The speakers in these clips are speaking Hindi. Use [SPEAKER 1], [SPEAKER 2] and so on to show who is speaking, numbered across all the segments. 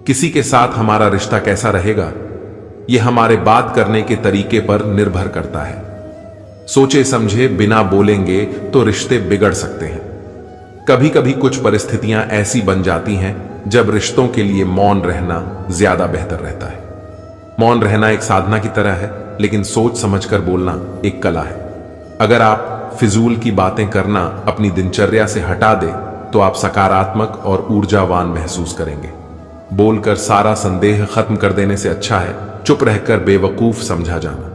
[SPEAKER 1] किसी के साथ हमारा रिश्ता कैसा रहेगा, यह हमारे बात करने के तरीके पर निर्भर करता है। सोचे समझे बिना बोलेंगे तो रिश्ते बिगड़ सकते हैं। कभी कभी कुछ परिस्थितियां ऐसी बन जाती हैं जब रिश्तों के लिए मौन रहना ज्यादा बेहतर रहता है। मौन रहना एक साधना की तरह है, लेकिन सोच समझकर बोलना एक कला है। अगर आप फिजूल की बातें करना अपनी दिनचर्या से हटा दे तो आप सकारात्मक और ऊर्जावान महसूस करेंगे। बोलकर सारा संदेह खत्म कर देने से अच्छा है चुप रहकर बेवकूफ समझा जाना।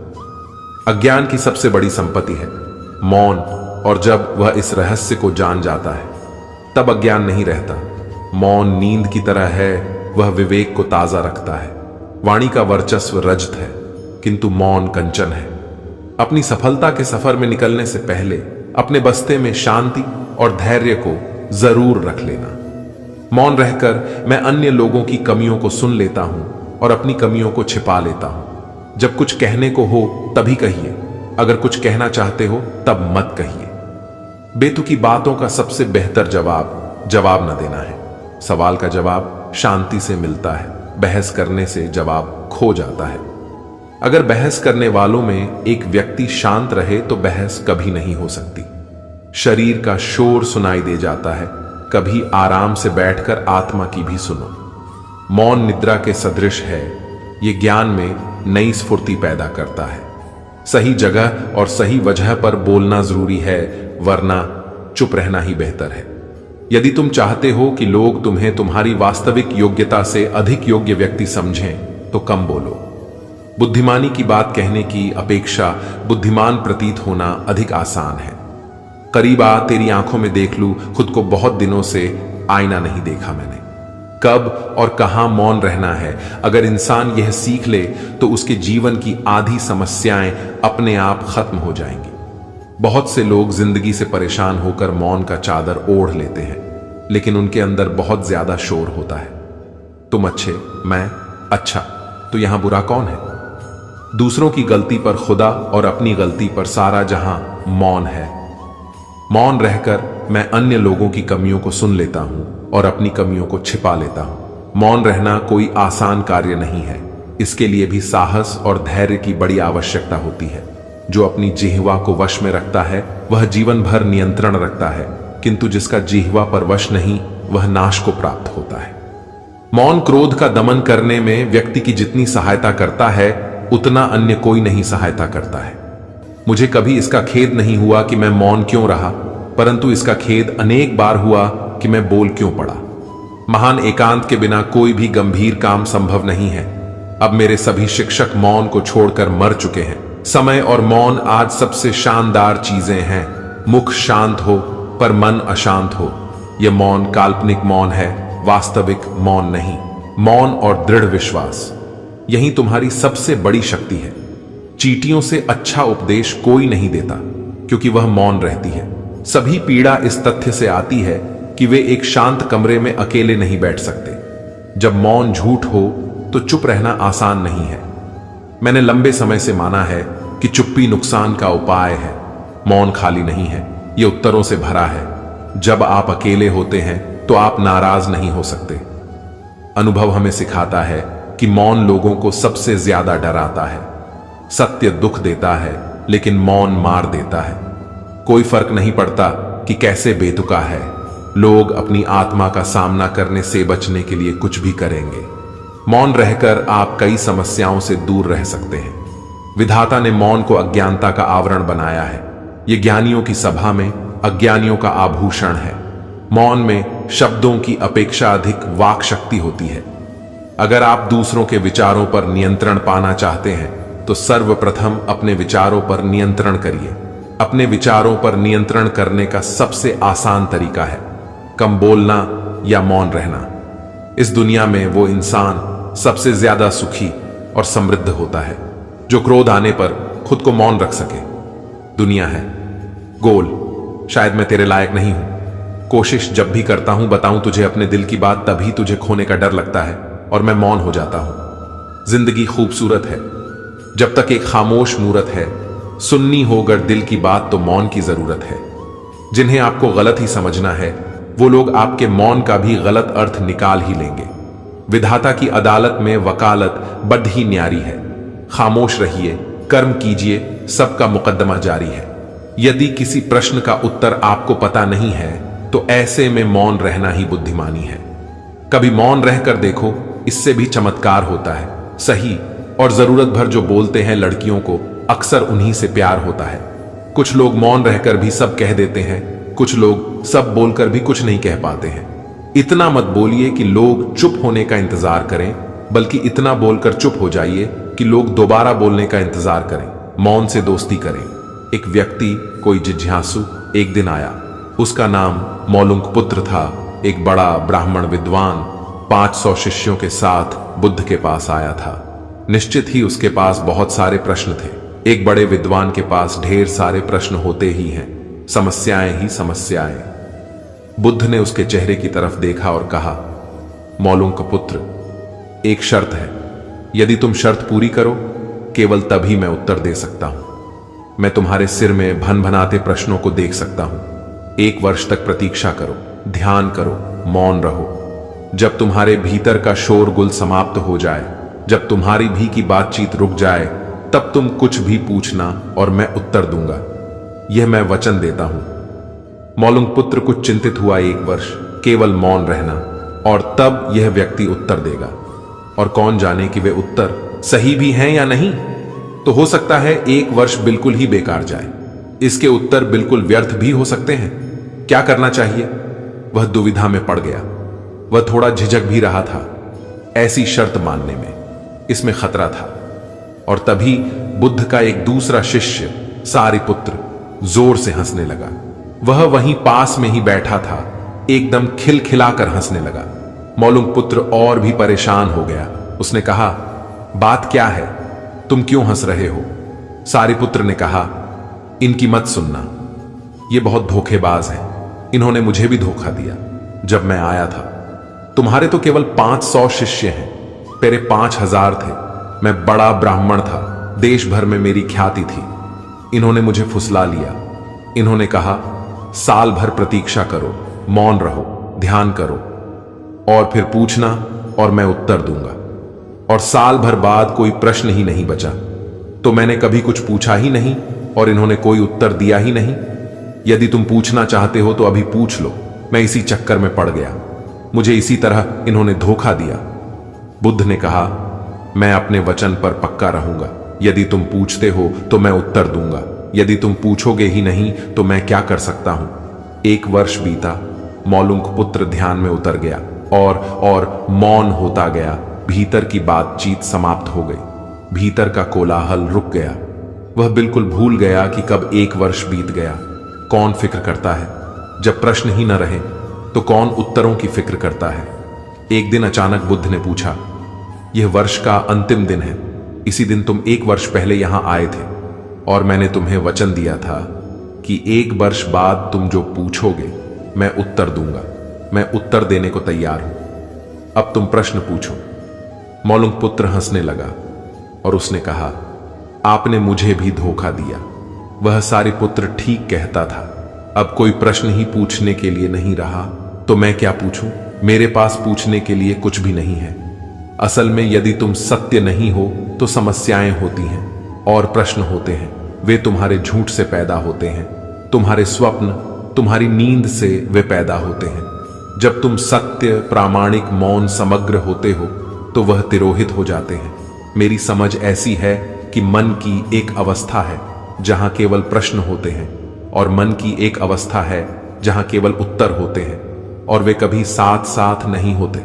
[SPEAKER 1] अज्ञान की सबसे बड़ी संपत्ति है मौन, और जब वह इस रहस्य को जान जाता है तब अज्ञान नहीं रहता। मौन नींद की तरह है, वह विवेक को ताजा रखता है। वाणी का वर्चस्व रजत है, किंतु मौन कंचन है। अपनी सफलता के सफर में निकलने से पहले अपने बस्ते में शांति और धैर्य को जरूर रख लेना। मौन रहकर मैं अन्य लोगों की कमियों को सुन लेता हूं और अपनी कमियों को छिपा लेता हूं। जब कुछ कहने को हो तभी कहिए, अगर कुछ कहना चाहते हो तब मत कहिए। बेतुकी बातों का सबसे बेहतर जवाब न देना है। सवाल का जवाब शांति से मिलता है, बहस करने से जवाब खो जाता है। अगर बहस करने वालों में एक व्यक्ति शांत रहे तो बहस कभी नहीं हो सकती। शरीर का शोर सुनाई दे जाता है, कभी आराम से बैठकर आत्मा की भी सुनो। मौन निद्रा के सदृश है, यह ज्ञान में नई स्फूर्ति पैदा करता है। सही जगह और सही वजह पर बोलना जरूरी है, वरना चुप रहना ही बेहतर है। यदि तुम चाहते हो कि लोग तुम्हें तुम्हारी वास्तविक योग्यता से अधिक योग्य व्यक्ति समझें तो कम बोलो। बुद्धिमानी की बात कहने की अपेक्षा बुद्धिमान प्रतीत होना अधिक आसान है। करीब आ तेरी आंखों में देख लूं, खुद को बहुत दिनों से आईना नहीं देखा मैंने। कब और कहां मौन रहना है, अगर इंसान यह सीख ले तो उसके जीवन की आधी समस्याएं अपने आप खत्म हो जाएंगी। बहुत से लोग जिंदगी से परेशान होकर मौन का चादर ओढ़ लेते हैं, लेकिन उनके अंदर बहुत ज्यादा शोर होता है। तुम अच्छे, मैं अच्छा, तो यहां बुरा कौन है? दूसरों की गलती पर खुदा और अपनी गलती पर सारा जहां मौन है। मौन रहकर मैं अन्य लोगों की कमियों को सुन लेता हूं और अपनी कमियों को छिपा लेता हूं। मौन रहना कोई आसान कार्य नहीं है, इसके लिए भी साहस और धैर्य की बड़ी आवश्यकता होती है। जो अपनी जिह्वा को वश में रखता है वह जीवन भर नियंत्रण रखता है, किंतु जिसका जिह्वा पर वश नहीं वह नाश को प्राप्त होता है। मौन क्रोध का दमन करने में व्यक्ति की जितनी सहायता करता है उतना अन्य कोई नहीं सहायता करता है। मुझे कभी इसका खेद नहीं हुआ कि मैं मौन क्यों रहा, परंतु इसका खेद अनेक बार हुआ कि मैं बोल क्यों पड़ा। महान एकांत के बिना कोई भी गंभीर काम संभव नहीं है। अब मेरे सभी शिक्षक मौन को छोड़कर मर चुके हैं। समय और मौन आज सबसे शानदार चीजें हैं। मुख शांत हो पर मन अशांत हो। यह मौन काल्पनिक मौन है, वास्तविक मौन नहीं। मौन और दृढ़ विश्वास, यही तुम्हारी सबसे बड़ी शक्ति है। चींटियों से अच्छा उपदेश कोई नहीं देता, क्योंकि वह मौन रहती है। सभी पीड़ा इस तथ्य से आती है कि वे एक शांत कमरे में अकेले नहीं बैठ सकते। जब मौन झूठ हो तो चुप रहना आसान नहीं है। मैंने लंबे समय से माना है कि चुप्पी नुकसान का उपाय है। मौन खाली नहीं है, यह उत्तरों से भरा है। जब आप अकेले होते हैं तो आप नाराज नहीं हो सकते। अनुभव हमें सिखाता है कि मौन लोगों को सबसे ज्यादा डराता है। सत्य दुख देता है, लेकिन मौन मार देता है। कोई फर्क नहीं पड़ता कि कैसे बेतुका है, लोग अपनी आत्मा का सामना करने से बचने के लिए कुछ भी करेंगे। मौन रहकर आप कई समस्याओं से दूर रह सकते हैं। विधाता ने मौन को अज्ञानता का आवरण बनाया है। यह ज्ञानियों की सभा में अज्ञानियों का आभूषण है। मौन में शब्दों की अपेक्षा अधिक वाक शक्ति होती है। अगर आप दूसरों के विचारों पर नियंत्रण पाना चाहते हैं तो सर्वप्रथम अपने विचारों पर नियंत्रण करिए। अपने विचारों पर नियंत्रण करने का सबसे आसान तरीका है कम बोलना या मौन रहना। इस दुनिया में वो इंसान सबसे ज्यादा सुखी और समृद्ध होता है जो क्रोध आने पर खुद को मौन रख सके। दुनिया है गोल, शायद मैं तेरे लायक नहीं हूं। कोशिश जब भी करता हूं बताऊं तुझे अपने दिल की बात, तभी तुझे खोने का डर लगता है और मैं मौन हो जाता हूं। जिंदगी खूबसूरत है जब तक एक खामोश मूरत है। सुननी होगर दिल की बात तो मौन की जरूरत है। जिन्हें आपको गलत ही समझना है वो लोग आपके मौन का भी गलत अर्थ निकाल ही लेंगे। विधाता की अदालत में वकालत बड़ ही न्यारी है। खामोश रहिए, कर्म कीजिए, सबका मुकद्दमा जारी है। यदि किसी प्रश्न का उत्तर आपको पता नहीं है तो ऐसे में मौन रहना ही बुद्धिमानी है। कभी मौन रहकर देखो, इससे भी चमत्कार होता है। सही और जरूरत भर जो बोलते हैं लड़कियों को, अक्सर उन्हीं से प्यार होता है। कुछ लोग मौन रहकर भी सब कह देते हैं, कुछ लोग सब बोलकर भी कुछ नहीं कह पाते हैं। इतना मत बोलिए कि लोग चुप होने का इंतजार करें, बल्कि इतना बोलकर चुप हो जाइए कि लोग दोबारा बोलने का इंतजार करें। मौन से दोस्ती करें। एक व्यक्ति, कोई जिज्ञासु, एक दिन आया। उसका नाम मौलुंक पुत्र था। एक बड़ा ब्राह्मण विद्वान 500 शिष्यों के साथ बुद्ध के पास आया था। निश्चित ही उसके पास बहुत सारे प्रश्न थे। एक बड़े विद्वान के पास ढेर सारे प्रश्न होते ही हैं, समस्याएं ही समस्याएं। बुद्ध ने उसके चेहरे की तरफ देखा और कहा, मौलुंक पुत्र, एक शर्त है। यदि तुम शर्त पूरी करो, केवल तभी मैं उत्तर दे सकता हूं। मैं तुम्हारे सिर में भनभनाते प्रश्नों को देख सकता हूं। 1 वर्ष तक प्रतीक्षा करो, ध्यान करो, मौन रहो। जब तुम्हारे भीतर का शोरगुल समाप्त हो जाए, जब तुम्हारी भी की बातचीत रुक जाए, तब तुम कुछ भी पूछना और मैं उत्तर दूंगा। यह मैं वचन देता हूं। मौलुंक पुत्र कुछ चिंतित हुआ। 1 वर्ष केवल मौन रहना, और तब यह व्यक्ति उत्तर देगा। और कौन जाने कि वे उत्तर सही भी हैं या नहीं। तो हो सकता है 1 वर्ष बिल्कुल ही बेकार जाए। इसके उत्तर बिल्कुल व्यर्थ भी हो सकते हैं। क्या करना चाहिए? वह दुविधा में पड़ गया। वह थोड़ा झिझक भी रहा था ऐसी शर्त मानने में। इसमें खतरा था। और तभी बुद्ध का एक दूसरा शिष्य सारिपुत्र जोर से हंसने लगा। वह वहीं पास में ही बैठा था, एकदम खिलखिलाकर हंसने लगा। मौलुंक पुत्र और भी परेशान हो गया। उसने कहा, बात क्या है? तुम क्यों हंस रहे हो? सारिपुत्र ने कहा, इनकी मत सुनना, ये बहुत धोखेबाज हैं। इन्होंने मुझे भी धोखा दिया जब मैं आया था। तुम्हारे तो केवल 500 शिष्य हैं, मेरे 5000 थे। मैं बड़ा ब्राह्मण था, देश भर में मेरी ख्याति थी। इन्होंने मुझे फुसला लिया। इन्होंने कहा, साल भर प्रतीक्षा करो, मौन रहो, ध्यान करो, और फिर पूछना और मैं उत्तर दूंगा। और साल भर बाद कोई प्रश्न ही नहीं बचा। तो मैंने कभी कुछ पूछा ही नहीं और इन्होंने कोई उत्तर दिया ही नहीं। यदि तुम पूछना चाहते हो तो अभी पूछ लो। मैं इसी चक्कर में पड़ गया। मुझे इसी तरह इन्होंने धोखा दिया। बुद्ध ने कहा, मैं अपने वचन पर पक्का रहूंगा। यदि तुम पूछते हो तो मैं उत्तर दूंगा। यदि तुम पूछोगे ही नहीं तो मैं क्या कर सकता हूं? 1 वर्ष बीता। मौलुंक पुत्र ध्यान में उतर गया और मौन होता गया। भीतर की बातचीत समाप्त हो गई। भीतर का कोलाहल रुक गया। वह बिल्कुल भूल गया कि कब 1 वर्ष बीत गया। कौन फिक्र करता है? जब प्रश्न ही न रहे तो कौन उत्तरों की फिक्र करता है? एक दिन अचानक बुद्ध ने पूछा, यह वर्ष का अंतिम दिन है। इसी दिन तुम 1 वर्ष पहले यहां आए थे और मैंने तुम्हें वचन दिया था कि 1 वर्ष बाद तुम जो पूछोगे मैं उत्तर दूंगा। मैं उत्तर देने को तैयार हूं। अब तुम प्रश्न पूछो। मौलुंक पुत्र हंसने लगा और उसने कहा, आपने मुझे भी धोखा दिया। वह सारिपुत्र ठीक कहता था। अब कोई प्रश्न ही पूछने के लिए नहीं रहा तो मैं क्या पूछूं? मेरे पास पूछने के लिए कुछ भी नहीं है। असल में यदि तुम सत्य नहीं हो तो समस्याएं होती हैं और प्रश्न होते हैं। वे तुम्हारे झूठ से पैदा होते हैं। तुम्हारे स्वप्न, तुम्हारी नींद से वे पैदा होते हैं। जब तुम सत्य, प्रामाणिक, मौन, समग्र होते हो तो वह तिरोहित हो जाते हैं। मेरी समझ ऐसी है कि मन की एक अवस्था है जहां केवल प्रश्न होते हैं और मन की एक अवस्था है जहां केवल उत्तर होते हैं, और वे कभी साथ साथ नहीं होते।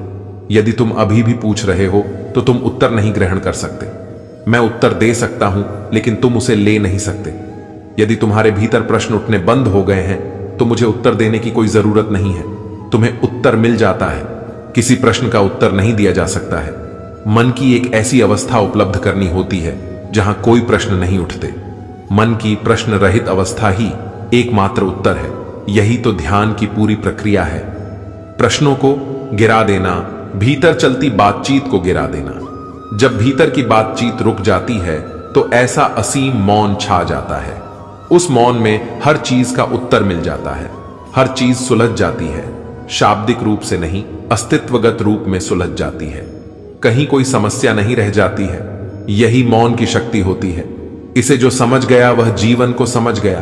[SPEAKER 1] यदि तुम अभी भी पूछ रहे हो तो तुम उत्तर नहीं ग्रहण कर सकते। मैं उत्तर दे सकता हूं लेकिन तुम उसे ले नहीं सकते। यदि तुम्हारे भीतर प्रश्न उठने बंद हो गए हैं तो मुझे उत्तर देने की कोई जरूरत नहीं है। तुम्हें उत्तर मिल जाता है। किसी प्रश्न का उत्तर नहीं दिया जा सकता है। मन की एक ऐसी अवस्था उपलब्ध करनी होती है जहां कोई प्रश्न नहीं उठते। मन की प्रश्न रहित अवस्था ही एकमात्र उत्तर है। यही तो ध्यान की पूरी प्रक्रिया है। प्रश्नों को गिरा देना, भीतर चलती बातचीत को गिरा देना। जब भीतर की बातचीत रुक जाती है तो ऐसा असीम मौन छा जाता है। उस मौन में हर चीज का उत्तर मिल जाता है। हर चीज सुलझ जाती है। शाब्दिक रूप से नहीं, अस्तित्वगत रूप में सुलझ जाती है। कहीं कोई समस्या नहीं रह जाती है। यही मौन की शक्ति होती है। इसे जो समझ गया वह जीवन को समझ गया।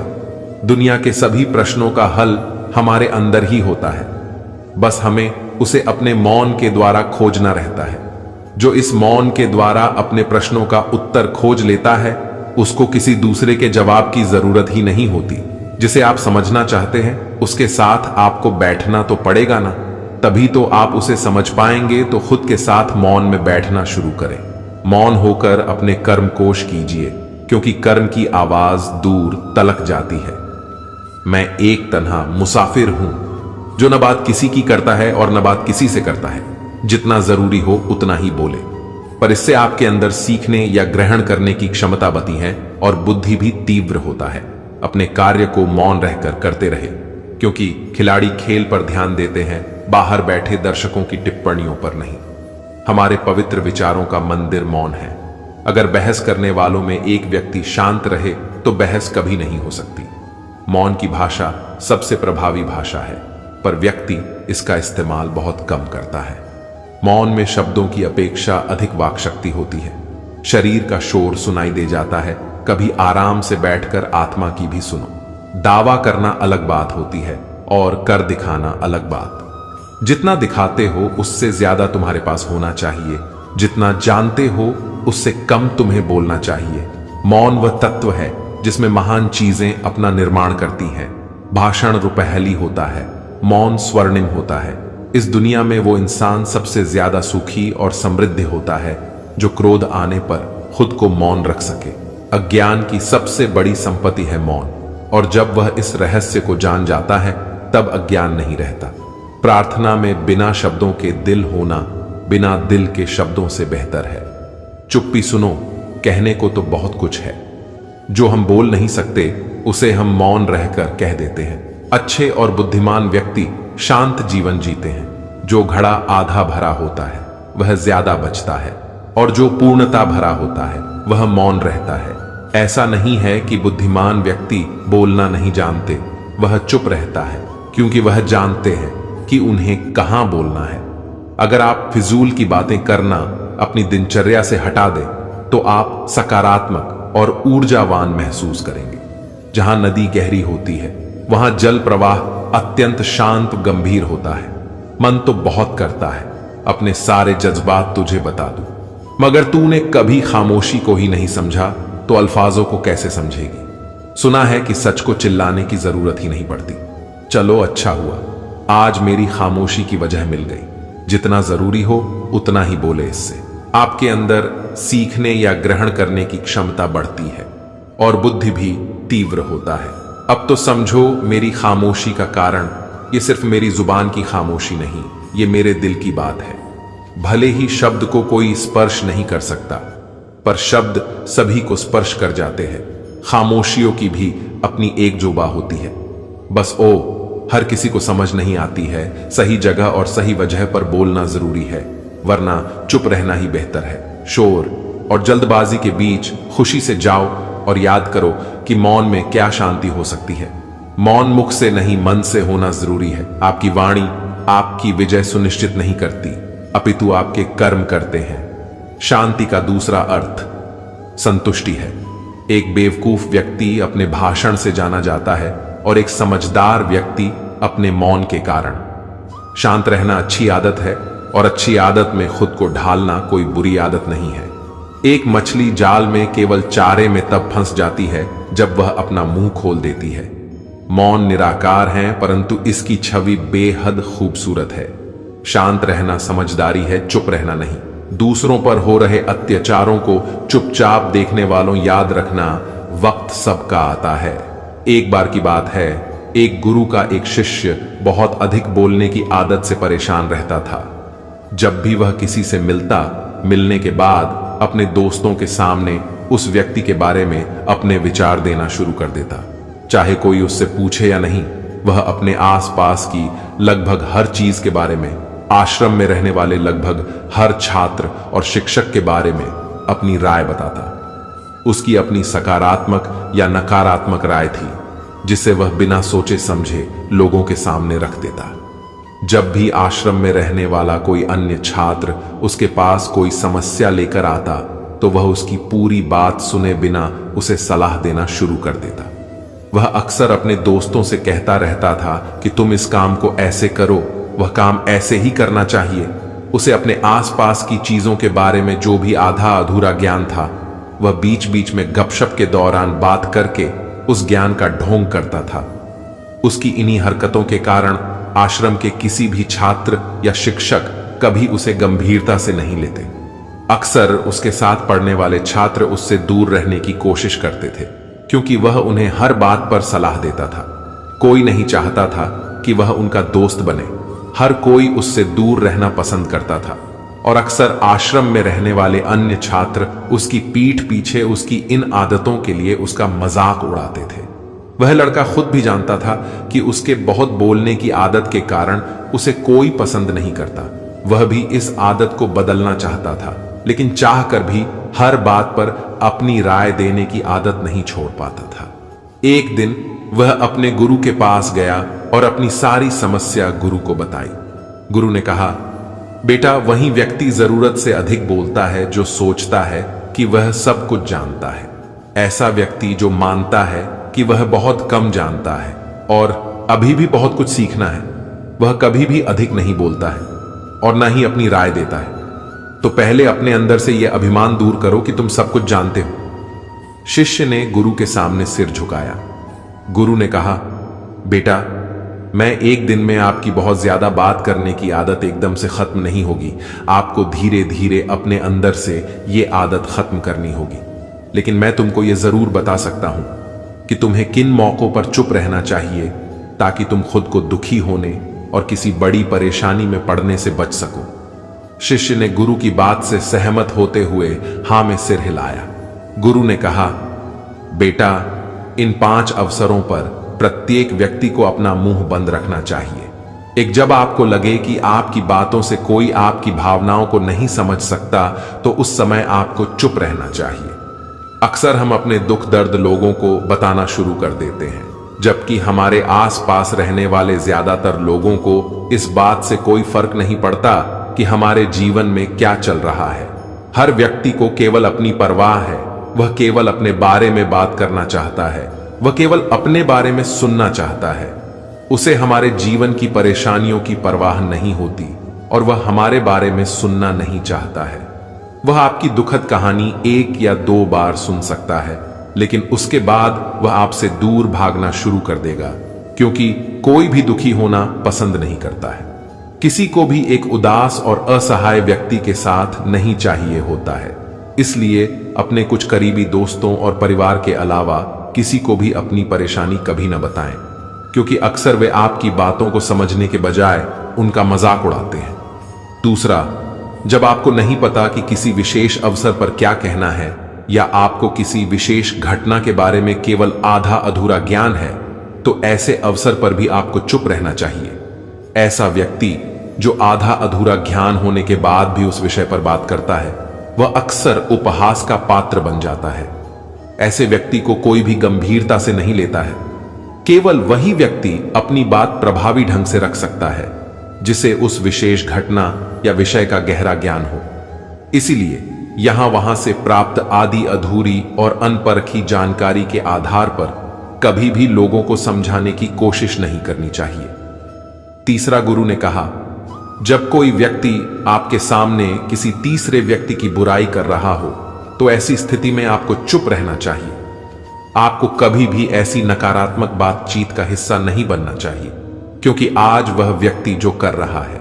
[SPEAKER 1] दुनिया के सभी प्रश्नों का हल हमारे अंदर ही होता है, बस हमें उसे अपने मौन के द्वारा खोजना रहता है। जो इस मौन के द्वारा अपने प्रश्नों का उत्तर खोज लेता है, उसको किसी दूसरे के जवाब की जरूरत ही नहीं होती। जिसे आप समझना चाहते हैं उसके साथ आपको बैठना तो पड़ेगा ना, तभी तो आप उसे समझ पाएंगे। तो खुद के साथ मौन में बैठना शुरू करें। मौन होकर अपने कर्म कोश कीजिए, क्योंकि कर्म की आवाज दूर तलक जाती है। मैं एक तन्हा मुसाफिर हूं, जो न बात किसी की करता है और न बात किसी से करता है। जितना जरूरी हो उतना ही बोले, पर इससे आपके अंदर सीखने या ग्रहण करने की क्षमता बती है और बुद्धि भी तीव्र होता है। अपने कार्य को मौन रहकर करते रहे, क्योंकि खिलाड़ी खेल पर ध्यान देते हैं, बाहर बैठे दर्शकों की टिप्पणियों पर नहीं। हमारे पवित्र विचारों का मंदिर मौन है। अगर बहस करने वालों में एक व्यक्ति शांत रहे तो बहस कभी नहीं हो सकती। मौन की भाषा सबसे प्रभावी भाषा है, पर व्यक्ति इसका इस्तेमाल बहुत कम करता है। मौन में शब्दों की अपेक्षा अधिक वाक शक्ति होती है। शरीर का शोर सुनाई दे जाता है, कभी आराम से बैठकर आत्मा की भी सुनो। दावा करना अलग बात होती है और कर दिखाना अलग बात। जितना दिखाते हो उससे ज्यादा तुम्हारे पास होना चाहिए। जितना जानते हो उससे कम तुम्हें बोलना चाहिए। मौन वह तत्व है जिसमें महान चीजें अपना निर्माण करती हैं। भाषण रुपहली होता है, मौन स्वर्णिम होता है। इस दुनिया में वो इंसान सबसे ज्यादा सुखी और समृद्ध होता है जो क्रोध आने पर खुद को मौन रख सके। अज्ञान की सबसे बड़ी संपत्ति है मौन, और जब वह इस रहस्य को जान जाता है तब अज्ञान नहीं रहता। प्रार्थना में बिना शब्दों के दिल होना बिना दिल के शब्दों से बेहतर है। चुप्पी सुनो, कहने को तो बहुत कुछ है। जो हम बोल नहीं सकते उसे हम मौन रहकर कह देते हैं। अच्छे और बुद्धिमान व्यक्ति शांत जीवन जीते हैं। जो घड़ा आधा भरा होता है वह ज्यादा बचता है, और जो पूर्णता भरा होता है वह मौन रहता है। ऐसा नहीं है कि बुद्धिमान व्यक्ति बोलना नहीं जानते, वह चुप रहता है क्योंकि वह जानते हैं कि उन्हें कहां बोलना है। अगर आप फिजूल की बातें करना अपनी दिनचर्या से हटा दें तो आप सकारात्मक और ऊर्जावान महसूस करेंगे। जहां नदी गहरी होती है वहां जल प्रवाह अत्यंत शांत गंभीर होता है। मन तो बहुत करता है अपने सारे जज्बात तुझे बता दूं, मगर तूने कभी खामोशी को ही नहीं समझा तो अल्फाजों को कैसे समझेगी। सुना है कि सच को चिल्लाने की जरूरत ही नहीं पड़ती। चलो अच्छा हुआ आज मेरी खामोशी की वजह मिल गई। जितना जरूरी हो उतना ही बोले। इससे आपके अंदर सीखने या ग्रहण करने की क्षमता बढ़ती है और बुद्धि भी तीव्र होता है। अब तो समझो मेरी खामोशी का कारण ये सिर्फ मेरी जुबान की खामोशी नहीं, ये मेरे दिल की बात है। भले ही शब्द को कोई स्पर्श नहीं कर सकता, पर शब्द सभी को स्पर्श कर जाते हैं। खामोशियों की भी अपनी एक जुबा होती है। बस हर किसी को समझ नहीं आती है। सही जगह और सही वजह पर बोलना जरूरी है, वरना चुप रहना ही बेहतर है। शोर और जल्दबाजी के बीच खुशी से जाओ और याद करो कि मौन में क्या शांति हो सकती है। मौन मुख से नहीं मन से होना जरूरी है। आपकी वाणी आपकी विजय सुनिश्चित नहीं करती, अपितु आपके कर्म करते हैं। शांति का दूसरा अर्थ संतुष्टि है। एक बेवकूफ व्यक्ति अपने भाषण से जाना जाता है और एक समझदार व्यक्ति अपने मौन के कारण। शांत रहना अच्छी आदत है और अच्छी आदत में खुद को ढालना कोई बुरी आदत नहीं है। एक मछली जाल में केवल चारे में तब फंस जाती है जब वह अपना मुंह खोल देती है। मौन निराकार है, परंतु इसकी छवि बेहद खूबसूरत है। शांत रहना समझदारी है, चुप रहना नहीं। दूसरों पर हो रहे अत्याचारों को चुपचाप देखने वालों, याद रखना वक्त सबका आता है। एक बार की बात है, एक गुरु का एक शिष्य बहुत अधिक बोलने की आदत से परेशान रहता था। जब भी वह किसी से मिलने के बाद अपने दोस्तों के सामने उस व्यक्ति के बारे में अपने विचार देना शुरू कर देता। चाहे कोई उससे पूछे या नहीं, वह अपने आसपास की लगभग हर चीज के बारे में, आश्रम में रहने वाले लगभग हर छात्र और शिक्षक के बारे में अपनी राय बताता। उसकी अपनी सकारात्मक या नकारात्मक राय थी, जिसे वह बिना सोचे समझे लोगों के सामने रख देता। जब भी आश्रम में रहने वाला कोई अन्य छात्र उसके पास कोई समस्या लेकर आता तो वह उसकी पूरी बात सुने बिना उसे सलाह देना शुरू कर देता। वह अक्सर अपने दोस्तों से कहता रहता था कि तुम इस काम को ऐसे करो, वह काम ऐसे ही करना चाहिए। उसे अपने आसपास की चीजों के बारे में जो भी आधा अधूरा ज्ञान था, वह बीच बीच में गपशप के दौरान बात करके उस ज्ञान का ढोंग करता था। उसकी इन्हीं हरकतों के कारण आश्रम के किसी भी छात्र या शिक्षक कभी उसे गंभीरता से नहीं लेते। अक्सर उसके साथ पढ़ने वाले छात्र उससे दूर रहने की कोशिश करते थे, क्योंकि वह उन्हें हर बात पर सलाह देता था। कोई नहीं चाहता था कि वह उनका दोस्त बने। हर कोई उससे दूर रहना पसंद करता था और अक्सर आश्रम में रहने वाले अन्य छात्र उसकी पीठ पीछे उसकी इन आदतों के लिए उसका मजाक उड़ाते थे। वह लड़का खुद भी जानता था कि उसके बहुत बोलने की आदत के कारण उसे कोई पसंद नहीं करता। वह भी इस आदत को बदलना चाहता था, लेकिन चाहकर भी हर बात पर अपनी राय देने की आदत नहीं छोड़ पाता था। एक दिन वह अपने गुरु के पास गया और अपनी सारी समस्या गुरु को बताई। गुरु ने कहा, बेटा, वही व्यक्ति जरूरत से अधिक बोलता है जो सोचता है कि वह सब कुछ जानता है। ऐसा व्यक्ति जो मानता है कि वह बहुत कम जानता है और अभी भी बहुत कुछ सीखना है, वह कभी भी अधिक नहीं बोलता है और न ही अपनी राय देता है। तो पहले अपने अंदर से यह अभिमान दूर करो कि तुम सब कुछ जानते हो। शिष्य ने गुरु के सामने सिर झुकाया। गुरु ने कहा, बेटा, मैं एक दिन में आपकी बहुत ज्यादा बात करने की आदत एकदम से खत्म नहीं होगी। आपको धीरे धीरे अपने अंदर से यह आदत खत्म करनी होगी। लेकिन मैं तुमको यह जरूर बता सकता हूं कि तुम्हें किन मौकों पर चुप रहना चाहिए ताकि तुम खुद को दुखी होने और किसी बड़ी परेशानी में पड़ने से बच सको। शिष्य ने गुरु की बात से सहमत होते हुए हां में सिर हिलाया। गुरु ने कहा, बेटा, इन 5 अवसरों पर प्रत्येक व्यक्ति को अपना मुंह बंद रखना चाहिए। एक, जब आपको लगे कि आपकी बातों से कोई आपकी भावनाओं को नहीं समझ सकता तो उस समय आपको चुप रहना चाहिए। अक्सर हम अपने दुख दर्द लोगों को बताना शुरू कर देते हैं, जबकि हमारे आसपास रहने वाले ज्यादातर लोगों को इस बात से कोई फर्क नहीं पड़ता कि हमारे जीवन में क्या चल रहा है। हर व्यक्ति को केवल अपनी परवाह है। वह केवल अपने बारे में बात करना चाहता है। वह केवल अपने बारे में सुनना चाहता है। उसे हमारे जीवन की परेशानियों की परवाह नहीं होती और वह हमारे बारे में सुनना नहीं चाहता है। वह आपकी दुखद कहानी 1 या 2 बार सुन सकता है, लेकिन उसके बाद वह आपसे दूर भागना शुरू कर देगा, क्योंकि कोई भी दुखी होना पसंद नहीं करता है। किसी को भी एक उदास और असहाय व्यक्ति के साथ नहीं चाहिए होता है। इसलिए अपने कुछ करीबी दोस्तों और परिवार के अलावा किसी को भी अपनी परेशानी कभी न बताएं, क्योंकि अक्सर वे आपकी बातों को समझने के बजाय उनका मजाक उड़ाते हैं। दूसरा, जब आपको नहीं पता कि किसी विशेष अवसर पर क्या कहना है या आपको किसी विशेष घटना के बारे में केवल आधा अधूरा ज्ञान है, तो ऐसे अवसर पर भी आपको चुप रहना चाहिए। ऐसा व्यक्ति जो आधा अधूरा ज्ञान होने के बाद भी उस विषय पर बात करता है, वह अक्सर उपहास का पात्र बन जाता है। ऐसे व्यक्ति को कोई भी गंभीरता से नहीं लेता है। केवल वही व्यक्ति अपनी बात प्रभावी ढंग से रख सकता है जिसे उस विशेष घटना या विषय का गहरा ज्ञान हो। इसीलिए यहां वहां से प्राप्त आधी अधूरी और अनपरखी जानकारी के आधार पर कभी भी लोगों को समझाने की कोशिश नहीं करनी चाहिए। तीसरा, गुरु ने कहा, जब कोई व्यक्ति आपके सामने किसी तीसरे व्यक्ति की बुराई कर रहा हो तो ऐसी स्थिति में आपको चुप रहना चाहिए। आपको कभी भी ऐसी नकारात्मक बातचीत का हिस्सा नहीं बनना चाहिए, क्योंकि आज वह व्यक्ति जो कर रहा है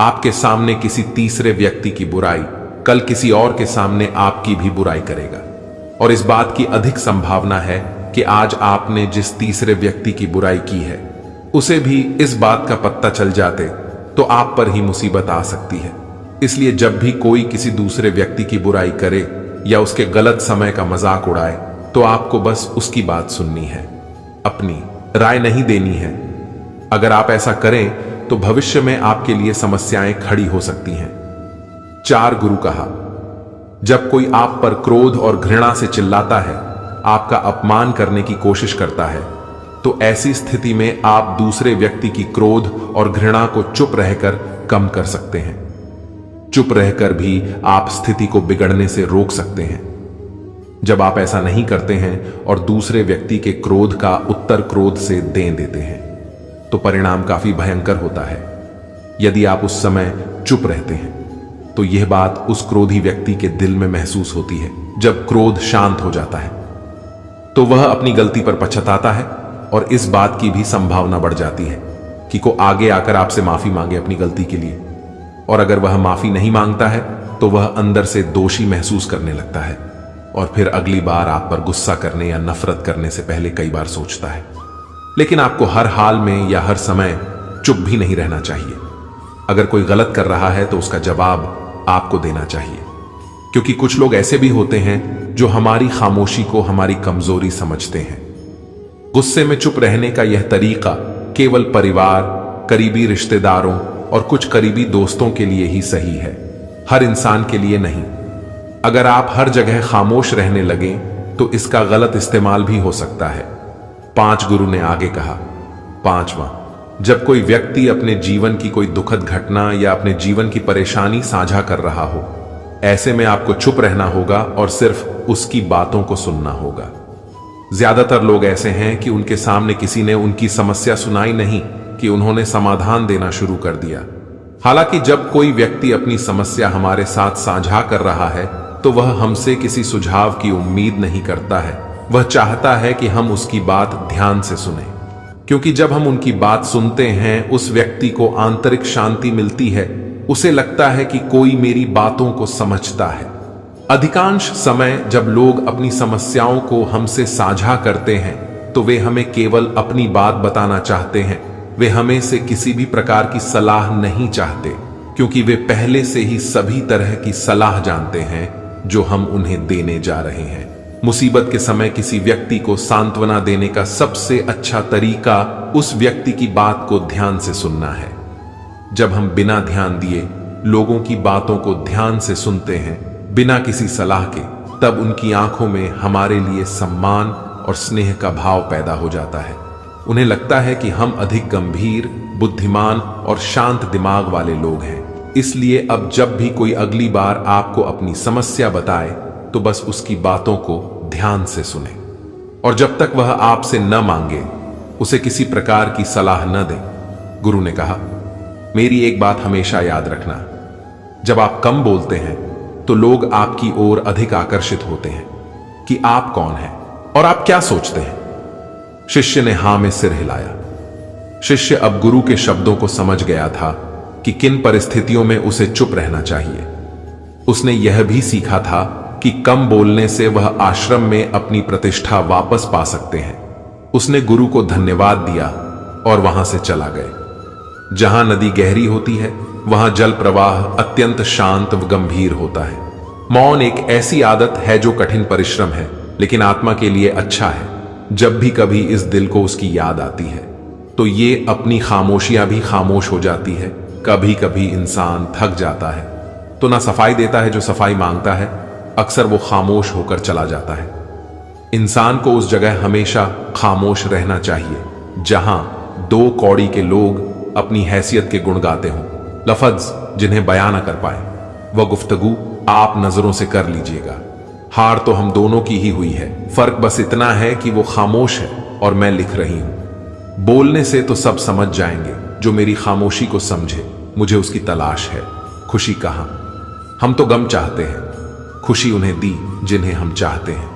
[SPEAKER 1] आपके सामने किसी तीसरे व्यक्ति की बुराई, कल किसी और के सामने आपकी भी बुराई करेगा। और इस बात की अधिक संभावना है कि आज आपने जिस तीसरे व्यक्ति की बुराई की है उसे भी इस बात का पता चल जाते तो आप पर ही मुसीबत आ सकती है। इसलिए जब भी कोई किसी दूसरे व्यक्ति की बुराई करे या उसके गलत समय का मजाक उड़ाए तो आपको बस उसकी बात सुननी है, अपनी राय नहीं देनी है। अगर आप ऐसा करें तो भविष्य में आपके लिए समस्याएं खड़ी हो सकती हैं। 4, गुरु कहा, जब कोई आप पर क्रोध और घृणा से चिल्लाता है, आपका अपमान करने की कोशिश करता है, तो ऐसी स्थिति में आप दूसरे व्यक्ति की क्रोध और घृणा को चुप रहकर कम कर सकते हैं। चुप रहकर भी आप स्थिति को बिगड़ने से रोक सकते हैं। जब आप ऐसा नहीं करते हैं और दूसरे व्यक्ति के क्रोध का उत्तर क्रोध से दे देते हैं तो परिणाम काफी भयंकर होता है। यदि आप उस समय चुप रहते हैं तो यह बात उस क्रोधी व्यक्ति के दिल में महसूस होती है। जब क्रोध शांत हो जाता है तो वह अपनी गलती पर पछताता है और इस बात की भी संभावना बढ़ जाती है कि को आगे आकर आपसे माफी मांगे अपनी गलती के लिए। और अगर वह माफी नहीं मांगता है तो वह अंदर से दोषी महसूस करने लगता है और फिर अगली बार आप पर गुस्सा करने या नफरत करने से पहले कई बार सोचता है। लेकिन आपको हर हाल में या हर समय चुप भी नहीं रहना चाहिए। अगर कोई गलत कर रहा है तो उसका जवाब आपको देना चाहिए, क्योंकि कुछ लोग ऐसे भी होते हैं जो हमारी खामोशी को हमारी कमजोरी समझते हैं। गुस्से में चुप रहने का यह तरीका केवल परिवार, करीबी रिश्तेदारों और कुछ करीबी दोस्तों के लिए ही सही है, हर इंसान के लिए नहीं। अगर आप हर जगह खामोश रहने लगें तो इसका गलत इस्तेमाल भी हो सकता है। 5 गुरु ने आगे कहा। 5वां, जब कोई व्यक्ति अपने जीवन की कोई दुखद घटना या अपने जीवन की परेशानी साझा कर रहा हो, ऐसे में आपको चुप रहना होगा और सिर्फ उसकी बातों को सुनना होगा। ज्यादातर लोग ऐसे हैं कि उनके सामने किसी ने उनकी समस्या सुनाई नहीं कि उन्होंने समाधान देना शुरू कर दिया। हालांकि जब कोई व्यक्ति अपनी समस्या हमारे साथ साझा कर रहा है तो वह हमसे किसी सुझाव की उम्मीद नहीं करता है। वह चाहता है कि हम उसकी बात ध्यान से सुनें, क्योंकि जब हम उनकी बात सुनते हैं उस व्यक्ति को आंतरिक शांति मिलती है। उसे लगता है कि कोई मेरी बातों को समझता है। अधिकांश समय जब लोग अपनी समस्याओं को हमसे साझा करते हैं तो वे हमें केवल अपनी बात बताना चाहते हैं। वे हमें से किसी भी प्रकार की सलाह नहीं चाहते, क्योंकि वे पहले से ही सभी तरह की सलाह जानते हैं जो हम उन्हें देने जा रहे हैं। मुसीबत के समय किसी व्यक्ति को सांत्वना देने का सबसे अच्छा तरीका उस व्यक्ति की बात को ध्यान से सुनना है। जब हम बिना ध्यान दिए लोगों की बातों को ध्यान से सुनते हैं, बिना किसी सलाह के, तब उनकी आंखों में हमारे लिए सम्मान और स्नेह का भाव पैदा हो जाता है। उन्हें लगता है कि हम अधिक गंभीर, बुद्धिमान और शांत दिमाग वाले लोग हैं। इसलिए अब जब भी कोई अगली बार आपको अपनी समस्या बताए तो बस उसकी बातों को ध्यान से सुने, और जब तक वह आपसे न मांगे उसे किसी प्रकार की सलाह न दें। गुरु ने कहा, मेरी एक बात हमेशा याद रखना, जब आप कम बोलते हैं तो लोग आपकी ओर अधिक आकर्षित होते हैं कि आप कौन हैं और आप क्या सोचते हैं। शिष्य ने हां में सिर हिलाया। शिष्य अब गुरु के शब्दों को समझ गया था कि किन परिस्थितियों में उसे चुप रहना चाहिए। उसने यह भी सीखा था कि कम बोलने से वह आश्रम में अपनी प्रतिष्ठा वापस पा सकते हैं। उसने गुरु को धन्यवाद दिया और वहां से चला गया। जहां नदी गहरी होती है वहां जल प्रवाह अत्यंत शांत व गंभीर होता है। मौन एक ऐसी आदत है जो कठिन परिश्रम है, लेकिन आत्मा के लिए अच्छा है। जब भी कभी इस दिल को उसकी याद आती है तो ये अपनी खामोशियां भी खामोश हो जाती है। कभी कभी इंसान थक जाता है तो ना सफाई देता है जो सफाई मांगता है, अक्सर वो खामोश होकर चला जाता है। इंसान को उस जगह हमेशा खामोश रहना चाहिए जहां 2 कौड़ी के लोग अपनी हैसियत के गुण गाते हों, लफ्ज जिन्हें बयां न कर पाए। वह गुफ्तगू आप नजरों से कर लीजिएगा। हार तो हम दोनों की ही हुई है, फर्क बस इतना है कि वो खामोश है और मैं लिख रही हूं। बोलने से तो सब समझ जाएंगे, जो मेरी खामोशी को समझे मुझे उसकी तलाश है। खुशी कहां? हम तो गम चाहते हैं, खुशी उन्हें दी जिन्हें हम चाहते हैं।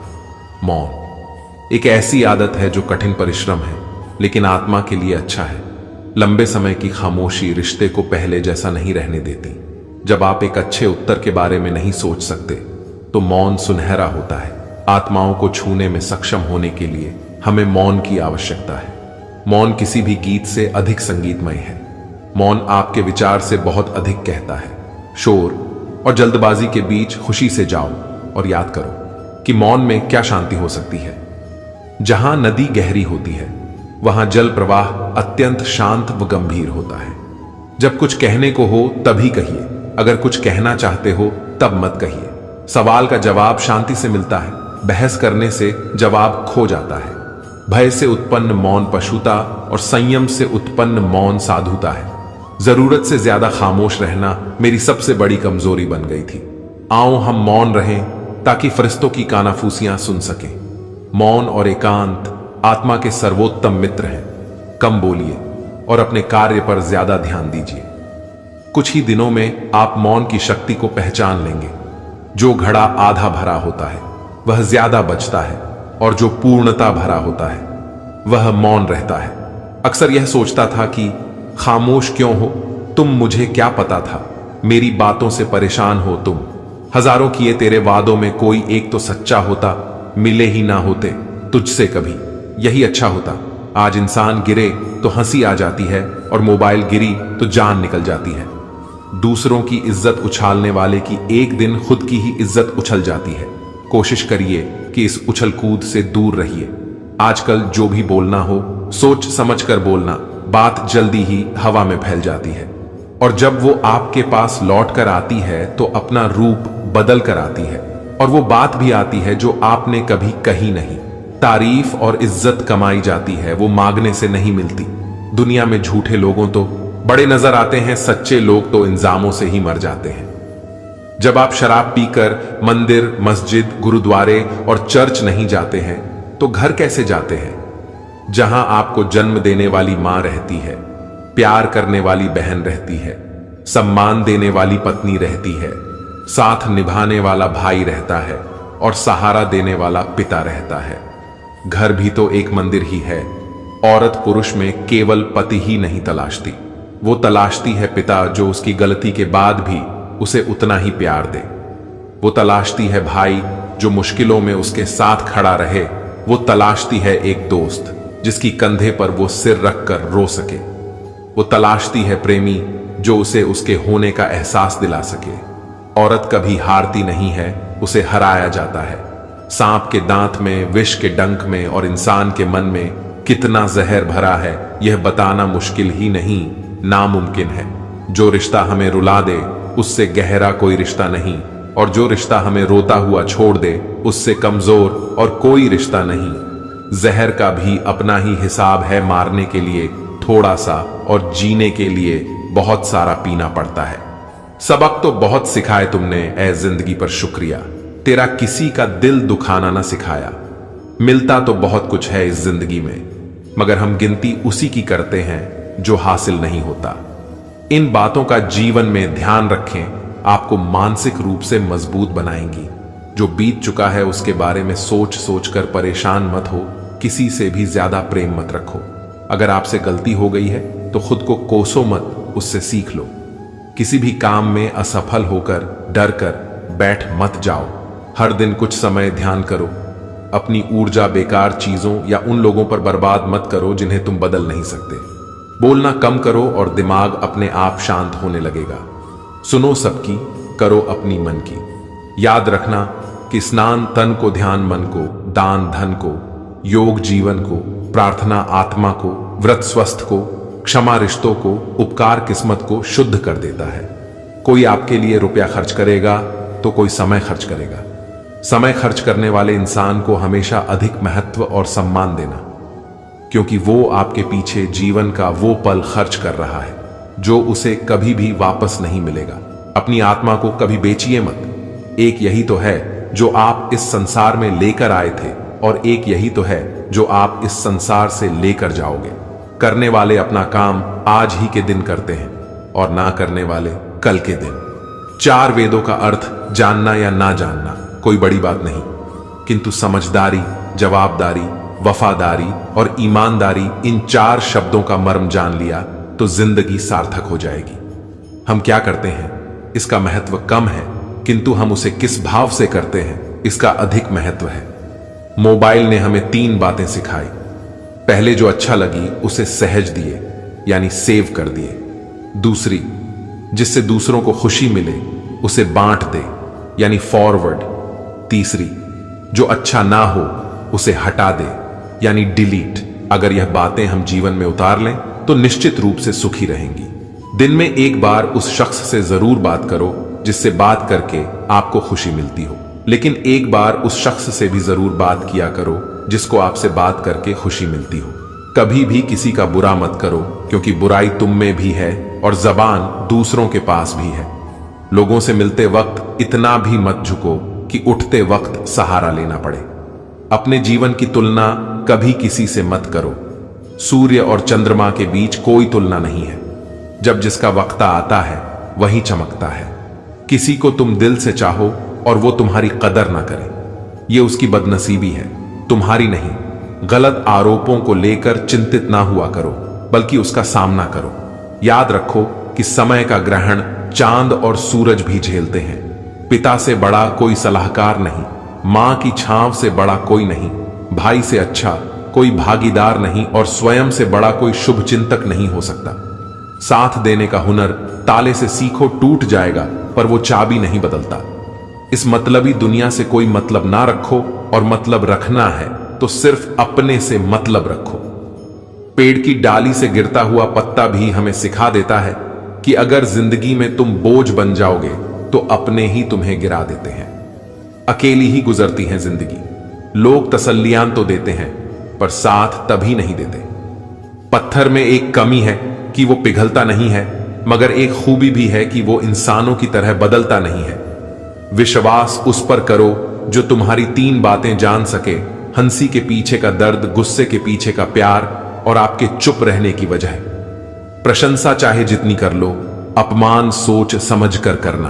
[SPEAKER 1] मौन एक ऐसी आदत है जो कठिन परिश्रम है, लेकिन आत्मा के लिए अच्छा है। लंबे समय की खामोशी रिश्ते को पहले जैसा नहीं रहने देती। जब आप एक अच्छे उत्तर के बारे में नहीं सोच सकते तो मौन सुनहरा होता है। आत्माओं को छूने में सक्षम होने के लिए हमें मौन की आवश्यकता है। मौन किसी भी गीत से अधिक संगीतमय है। मौन आपके विचार से बहुत अधिक कहता है। शोर और जल्दबाजी के बीच खुशी से जाओ और याद करो कि मौन में क्या शांति हो सकती है। जहां नदी गहरी होती है वहां जल प्रवाह अत्यंत शांत व गंभीर होता है। जब कुछ कहने को हो तभी कहिए, अगर कुछ कहना चाहते हो तब मत कहिए। सवाल का जवाब शांति से मिलता है, बहस करने से जवाब खो जाता है। भय से उत्पन्न मौन पशुता और संयम से उत्पन्न मौन साधुता है। जरूरत से ज्यादा खामोश रहना मेरी सबसे बड़ी कमजोरी बन गई थी। आओ हम मौन रहें ताकि फरिश्तों की कानाफूसियां सुन सकें। मौन और एकांत आत्मा के सर्वोत्तम मित्र हैं। कम बोलिए और अपने कार्य पर ज्यादा ध्यान दीजिए। कुछ ही दिनों में आप मौन की शक्ति को पहचान लेंगे। जो घड़ा आधा भरा होता है वह ज्यादा बचता है और जो पूर्णता भरा होता है वह मौन रहता है। अक्सर यह सोचता था कि खामोश क्यों हो तुम, मुझे क्या पता था, मेरी बातों से परेशान हो तुम। हजारों किए तेरे वादों में कोई एक तो सच्चा होता, मिले ही ना होते तुझसे कभी, यही अच्छा होता। आज इंसान गिरे तो हंसी आ जाती है और मोबाइल गिरी तो जान निकल जाती है। दूसरों की इज्जत उछालने वाले की एक दिन खुद की ही इज्जत उछल जाती है। कोशिश करिए कि इस उछल कूद से दूर रहिए। आजकल जो भी बोलना हो सोच समझ कर बोलना, बात जल्दी ही हवा में फैल जाती है और जब वो आपके पास लौट कर आती है तो अपना रूप बदल कर आती है और वो बात भी आती है जो आपने कभी कही नहीं। तारीफ और इज्जत कमाई जाती है, वो मांगने से नहीं मिलती। दुनिया में झूठे लोगों तो बड़े नजर आते हैं, सच्चे लोग तो इल्जामों से ही मर जाते हैं। जब आप शराब पीकर मंदिर, मस्जिद, गुरुद्वारे और चर्च नहीं जाते हैं तो घर कैसे जाते हैं? जहां आपको जन्म देने वाली मां रहती है, प्यार करने वाली बहन रहती है, सम्मान देने वाली पत्नी रहती है, साथ निभाने वाला भाई रहता है और सहारा देने वाला पिता रहता है। घर भी तो एक मंदिर ही है। औरत पुरुष में केवल पति ही नहीं तलाशती, वो तलाशती है पिता जो उसकी गलती के बाद भी उसे उतना ही प्यार दे। वो तलाशती है भाई जो मुश्किलों में उसके साथ खड़ा रहे। वो तलाशती है एक दोस्त जिसकी कंधे पर वो सिर रखकर रो सके। वो तलाशती है प्रेमी जो उसे उसके होने का एहसास दिला सके। औरत कभी हारती नहीं है, उसे हराया जाता है। सांप के दांत में, विष के डंक में और इंसान के मन में कितना जहर भरा है यह बताना मुश्किल ही नहीं, नामुमकिन है। जो रिश्ता हमें रुला दे उससे गहरा कोई रिश्ता नहीं और जो रिश्ता हमें रोता हुआ छोड़ दे उससे कमजोर और कोई रिश्ता नहीं। जहर का भी अपना ही हिसाब है, मारने के लिए थोड़ा सा और जीने के लिए बहुत सारा पीना पड़ता है। सबक तो बहुत सिखाए तुमने ऐ जिंदगी, पर शुक्रिया तेरा किसी का दिल दुखाना ना सिखाया। मिलता तो बहुत कुछ है इस जिंदगी में मगर हम गिनती उसी की करते हैं जो हासिल नहीं होता। इन बातों का जीवन में ध्यान रखें, आपको मानसिक रूप से मजबूत बनाएंगी। जो बीत चुका है उसके बारे में सोच सोच कर परेशान मत हो, किसी से भी ज्यादा प्रेम मत रखो। अगर आपसे गलती हो गई है तो खुद को कोसो मत, उससे सीख लो। किसी भी काम में असफल होकर डर कर बैठ मत जाओ। हर दिन कुछ समय ध्यान करो। अपनी ऊर्जा बेकार चीजों या उन लोगों पर बर्बाद मत करो जिन्हें तुम बदल नहीं सकते। बोलना कम करो और दिमाग अपने आप शांत होने लगेगा। सुनो सबकी, करो अपनी मन की। याद रखना कि स्नान तन को, ध्यान मन को, दान धन को, योग जीवन को, प्रार्थना आत्मा को, व्रत स्वस्थ को, क्षमा रिश्तों को, उपकार किस्मत को शुद्ध कर देता है। कोई आपके लिए रुपया खर्च करेगा तो कोई समय खर्च करेगा। समय खर्च करने वाले इंसान को हमेशा अधिक महत्व और सम्मान देना, क्योंकि वो आपके पीछे जीवन का वो पल खर्च कर रहा है जो उसे कभी भी वापस नहीं मिलेगा। अपनी आत्मा को कभी बेचिए मत। एक यही तो है जो आप इस संसार में लेकर आए थे और एक यही तो है जो आप इस संसार से लेकर जाओगे। करने वाले अपना काम आज ही के दिन करते हैं और ना करने वाले कल के दिन। 4 वेदों का अर्थ जानना या ना जानना कोई बड़ी बात नहीं, किंतु समझदारी, जवाबदारी, वफादारी और ईमानदारी, इन 4 शब्दों का मर्म जान लिया तो जिंदगी सार्थक हो जाएगी। हम क्या करते हैं इसका महत्व कम है, किंतु हम उसे किस भाव से करते हैं इसका अधिक महत्व है। मोबाइल ने हमें 3 बातें सिखाई। पहले जो अच्छा लगी उसे सहज दिए यानी सेव कर दिए। दूसरी, जिससे दूसरों को खुशी मिले उसे बांट दे यानी फॉरवर्ड। तीसरी, जो अच्छा ना हो उसे हटा दे यानी डिलीट। अगर यह बातें हम जीवन में उतार लें तो निश्चित रूप से सुखी रहेंगी। दिन में एक बार उस शख्स से जरूर बात करो जिससे बात करके आपको खुशी मिलती हो। लेकिन एक बार उस शख्स से भी जरूर बात किया करो जिसको आपसे बात करके खुशी मिलती हो। कभी भी किसी का बुरा मत करो, क्योंकि बुराई तुम में भी है और जबान दूसरों के पास भी है। लोगों से मिलते वक्त इतना भी मत झुको कि उठते वक्त सहारा लेना पड़े। अपने जीवन की तुलना कभी किसी से मत करो। सूर्य और चंद्रमा के बीच कोई तुलना नहीं है। जब जिसका वक्त आता है वही चमकता है। किसी को तुम दिल से चाहो और वो तुम्हारी कदर ना करे, ये उसकी बदनसीबी है, तुम्हारी नहीं। गलत आरोपों को लेकर चिंतित ना हुआ करो, बल्कि उसका सामना करो। याद रखो कि समय का ग्रहण चांद और सूरज भी झेलते हैं। पिता से बड़ा कोई सलाहकार नहीं, मां की छांव से बड़ा कोई नहीं, भाई से अच्छा कोई भागीदार नहीं और स्वयं से बड़ा कोई शुभ चिंतक नहीं हो सकता। साथ देने का हुनर ताले से सीखो, टूट जाएगा पर वो चाबी नहीं बदलता। इस मतलबी दुनिया से कोई मतलब ना रखो, और मतलब रखना है तो सिर्फ अपने से मतलब रखो। पेड़ की डाली से गिरता हुआ पत्ता भी हमें सिखा देता है कि अगर जिंदगी में तुम बोझ बन जाओगे तो अपने ही तुम्हें गिरा देते हैं। अकेली ही गुजरती है जिंदगी। लोग तसल्लियां तो देते हैं पर साथ तभी नहीं देते। पत्थर में एक कमी है कि वो पिघलता नहीं है, मगर एक खूबी भी है कि वो इंसानों की तरह बदलता नहीं है। विश्वास उस पर करो जो तुम्हारी 3 बातें जान सके: हंसी के पीछे का दर्द, गुस्से के पीछे का प्यार और आपके चुप रहने की वजह। प्रशंसा चाहे जितनी कर लो, अपमान सोच समझ कर करना,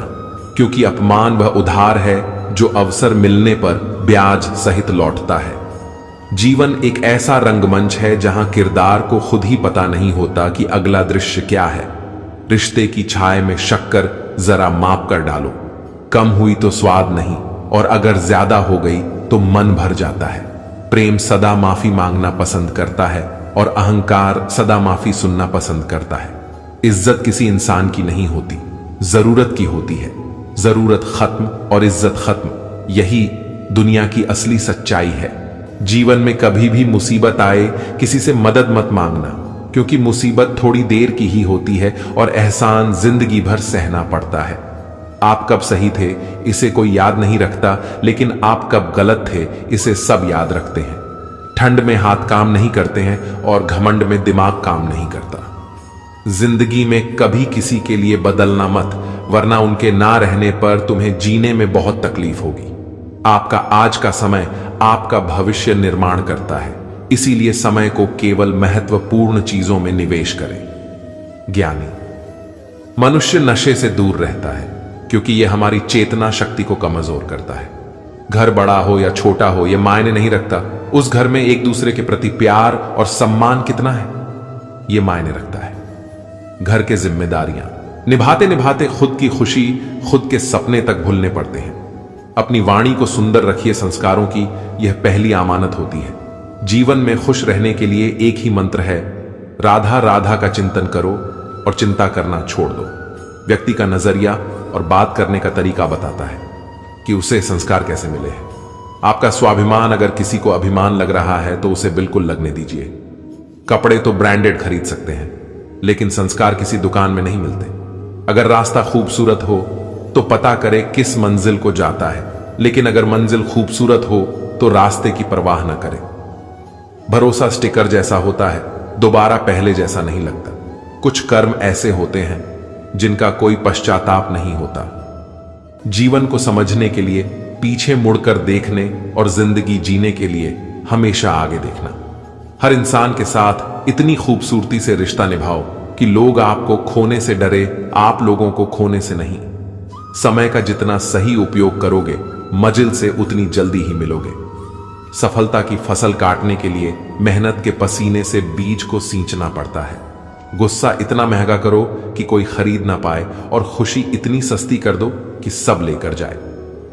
[SPEAKER 1] क्योंकि अपमान वह उधार है जो अवसर मिलने पर ब्याज सहित लौटता है। जीवन एक ऐसा रंगमंच है जहां किरदार को खुद ही पता नहीं होता कि अगला दृश्य क्या है। रिश्ते की छाया में शक्कर जरा माप कर डालो। कम हुई तो स्वाद नहीं, और अगर ज्यादा हो गई तो मन भर जाता है। प्रेम सदा माफी मांगना पसंद करता है और अहंकार सदा माफी सुनना पसंद करता है। इज्जत किसी इंसान की नहीं होती, जरूरत की होती है। जरूरत खत्म और इज्जत खत्म, यही दुनिया की असली सच्चाई है। जीवन में कभी भी मुसीबत आए किसी से मदद मत मांगना, क्योंकि मुसीबत थोड़ी देर की ही होती है और एहसान जिंदगी भर सहना पड़ता है। आप कब सही थे इसे कोई याद नहीं रखता, लेकिन आप कब गलत थे इसे सब याद रखते हैं। ठंड में हाथ काम नहीं करते हैं और घमंड में दिमाग काम नहीं करता। जिंदगी में कभी किसी के लिए बदलना मत, वरना उनके ना रहने पर तुम्हें जीने में बहुत तकलीफ होगी। आपका आज का समय आपका भविष्य निर्माण करता है, इसीलिए समय को केवल महत्वपूर्ण चीजों में निवेश करें। ज्ञानी मनुष्य नशे से दूर रहता है, क्योंकि यह हमारी चेतना शक्ति को कमजोर करता है। घर बड़ा हो या छोटा हो यह मायने नहीं रखता, उस घर में एक दूसरे के प्रति प्यार और सम्मान कितना है यह मायने रखता है। घर के जिम्मेदारियां निभाते निभाते खुद की खुशी, खुद के सपने तक भूलने पड़ते हैं। अपनी वाणी को सुंदर रखिए, संस्कारों की यह पहली अमानत होती है। जीवन में खुश रहने के लिए एक ही मंत्र है: राधा राधा का चिंतन करो और चिंता करना छोड़ दो। व्यक्ति का नजरिया और बात करने का तरीका बताता है कि उसे संस्कार कैसे मिले हैं। आपका स्वाभिमान अगर किसी को अभिमान लग रहा है तो उसे बिल्कुल लगने दीजिए। कपड़े तो ब्रांडेड खरीद सकते हैं, लेकिन संस्कार किसी दुकान में नहीं मिलते। अगर रास्ता खूबसूरत हो तो पता करे किस मंजिल को जाता है, लेकिन अगर मंजिल खूबसूरत हो तो रास्ते की परवाह न करे। भरोसा स्टिकर जैसा होता है, दोबारा पहले जैसा नहीं लगता। कुछ कर्म ऐसे होते हैं जिनका कोई पश्चाताप नहीं होता। जीवन को समझने के लिए पीछे मुड़कर देखने और जिंदगी जीने के लिए हमेशा आगे देखना। हर इंसान के साथ इतनी खूबसूरती से रिश्ता निभाओ कि लोग आपको खोने से डरे, आप लोगों को खोने से नहीं। समय का जितना सही उपयोग करोगे, मंजिल से उतनी जल्दी ही मिलोगे। सफलता की फसल काटने के लिए मेहनत के पसीने से बीज को सींचना पड़ता है। गुस्सा इतना महंगा करो कि कोई खरीद ना पाए, और खुशी इतनी सस्ती कर दो कि सब लेकर जाए।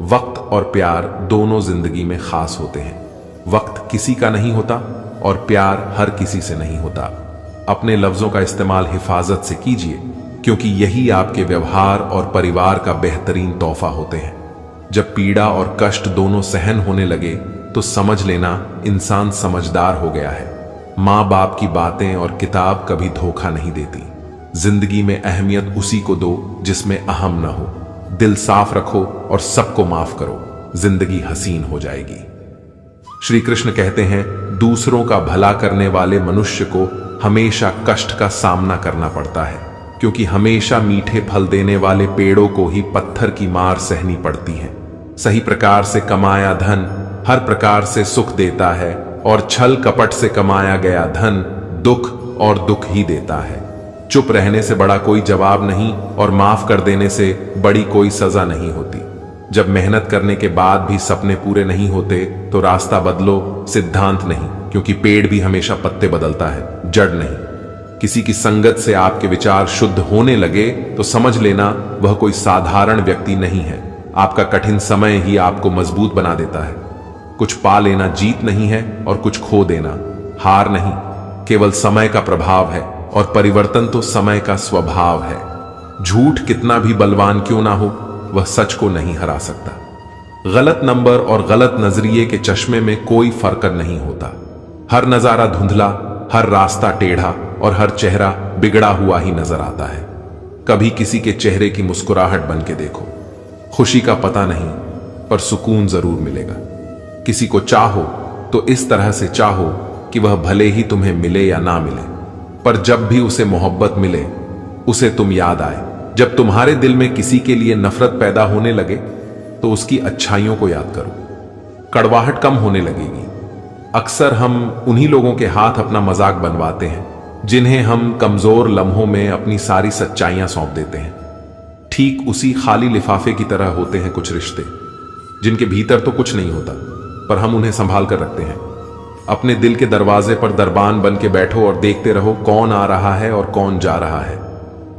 [SPEAKER 1] वक्त और प्यार दोनों जिंदगी में खास होते हैं। वक्त किसी का नहीं होता और प्यार हर किसी से नहीं होता। अपने लफ्जों का इस्तेमाल हिफाजत से कीजिए, क्योंकि यही आपके व्यवहार और परिवार का बेहतरीन तोहफा होते हैं। जब पीड़ा और कष्ट दोनों सहन होने लगे तो समझ लेना इंसान समझदार हो गया है। माँ बाप की बातें और किताब कभी धोखा नहीं देती। जिंदगी में अहमियत उसी को दो जिसमें अहम न हो। दिल साफ रखो और सबको माफ करो। जिंदगी हसीन हो जाएगी। श्री कृष्ण कहते हैं, दूसरों का भला करने वाले मनुष्य को हमेशा कष्ट का सामना करना पड़ता है, क्योंकि हमेशा मीठे फल देने वाले पेड़ों को ही पत्थर की मार सहनी पड़ती है। सही प्रकार से कमाया धन हर प्रकार से सुख देता है, और छल कपट से कमाया गया धन दुख और दुख ही देता है। चुप रहने से बड़ा कोई जवाब नहीं, और माफ कर देने से बड़ी कोई सजा नहीं होती। जब मेहनत करने के बाद भी सपने पूरे नहीं होते तो रास्ता बदलो, सिद्धांत नहीं, क्योंकि पेड़ भी हमेशा पत्ते बदलता है, जड़ नहीं। किसी की संगत से आपके विचार शुद्ध होने लगे तो समझ लेना वह कोई साधारण व्यक्ति नहीं है। आपका कठिन समय ही आपको मजबूत बना देता है। कुछ पा लेना जीत नहीं है, और कुछ खो देना हार नहीं, केवल समय का प्रभाव है, और परिवर्तन तो समय का स्वभाव है। झूठ कितना भी बलवान क्यों ना हो, वह सच को नहीं हरा सकता। गलत नंबर और गलत नजरिए के चश्मे में कोई फर्क नहीं होता। हर नजारा धुंधला, हर रास्ता टेढ़ा, और हर चेहरा बिगड़ा हुआ ही नजर आता है। कभी किसी के चेहरे की मुस्कुराहट बन के देखो। खुशी का पता नहीं, पर सुकून जरूर मिलेगा। किसी को चाहो तो इस तरह से चाहो कि वह भले ही तुम्हें मिले या ना मिले, पर जब भी उसे मोहब्बत मिले उसे तुम याद आए। जब तुम्हारे दिल में किसी के लिए नफरत पैदा होने लगे तो उसकी अच्छाइयों को याद करो, कड़वाहट कम होने लगेगी। अक्सर हम उन्हीं लोगों के हाथ अपना मजाक बनवाते हैं जिन्हें हम कमजोर लम्हों में अपनी सारी सच्चाइयां सौंप देते हैं। ठीक उसी खाली लिफाफे की तरह होते हैं कुछ रिश्ते, जिनके भीतर तो कुछ नहीं होता, पर हम उन्हें संभाल कर रखते हैं। अपने दिल के दरवाजे पर दरबान बन के बैठो और देखते रहो कौन आ रहा है और कौन जा रहा है।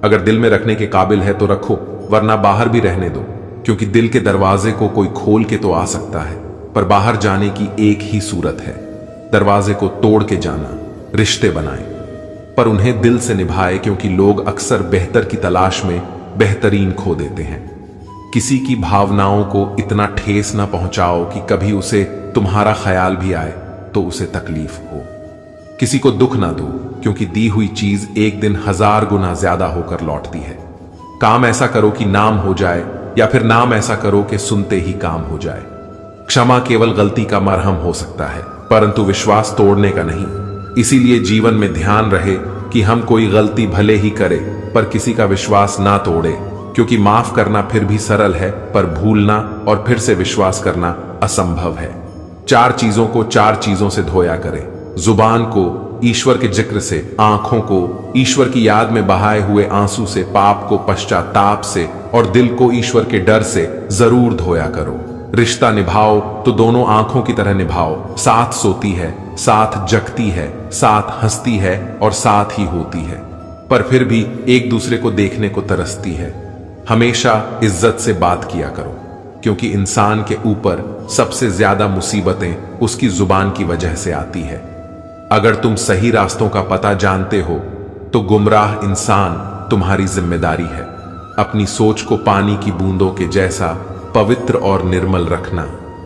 [SPEAKER 1] अगर दिल में रखने के काबिल है तो रखो, वरना बाहर भी रहने दो, क्योंकि दिल के दरवाजे को कोई खोल के तो आ सकता है, पर बाहर जाने की एक ही सूरत है, दरवाजे को तोड़ के जाना। रिश्ते बनाए, पर उन्हें दिल से निभाए, क्योंकि लोग अक्सर बेहतर की तलाश में बेहतरीन खो देते हैं। किसी की भावनाओं को इतना ठेस ना पहुंचाओ कि कभी उसे तुम्हारा ख्याल भी आए तो उसे तकलीफ हो। किसी को दुख ना दो, क्योंकि दी हुई चीज एक दिन 1000 गुना ज्यादा होकर लौटती है। काम ऐसा करो कि नाम हो जाए, या फिर नाम ऐसा करो कि सुनते ही काम हो जाए। क्षमा केवल गलती का मरहम हो सकता है, परंतु विश्वास तोड़ने का नहीं। इसीलिए जीवन में ध्यान रहे कि हम कोई गलती भले ही करें, पर किसी का विश्वास ना तोड़े, क्योंकि माफ करना फिर भी सरल है, पर भूलना और फिर से विश्वास करना असंभव है। 4 चीजों को 4 चीजों से धोया करें। जुबान को ईश्वर के जिक्र से, आंखों को ईश्वर की याद में बहाए हुए आंसू से, पाप को पश्चाताप से, और दिल को ईश्वर के डर से जरूर धोया करो। रिश्ता निभाओ तो दोनों आंखों की तरह निभाओ। साथ सोती है, साथ जगती है, साथ हंसती है और साथ ही होती है, पर फिर भी एक दूसरे को देखने को तरसती है। हमेशा इज्जत से बात किया करो, क्योंकि इंसान के ऊपर सबसे ज्यादा मुसीबतें उसकी जुबान की वजह से आती है। अगर तुम सही रास्तों का पता जानते हो तो गुमराह इंसान तुम्हारी जिम्मेदारी है। अपनी सोच को पानी की बूंदों के जैसा पवित्र और निर्मल रखना,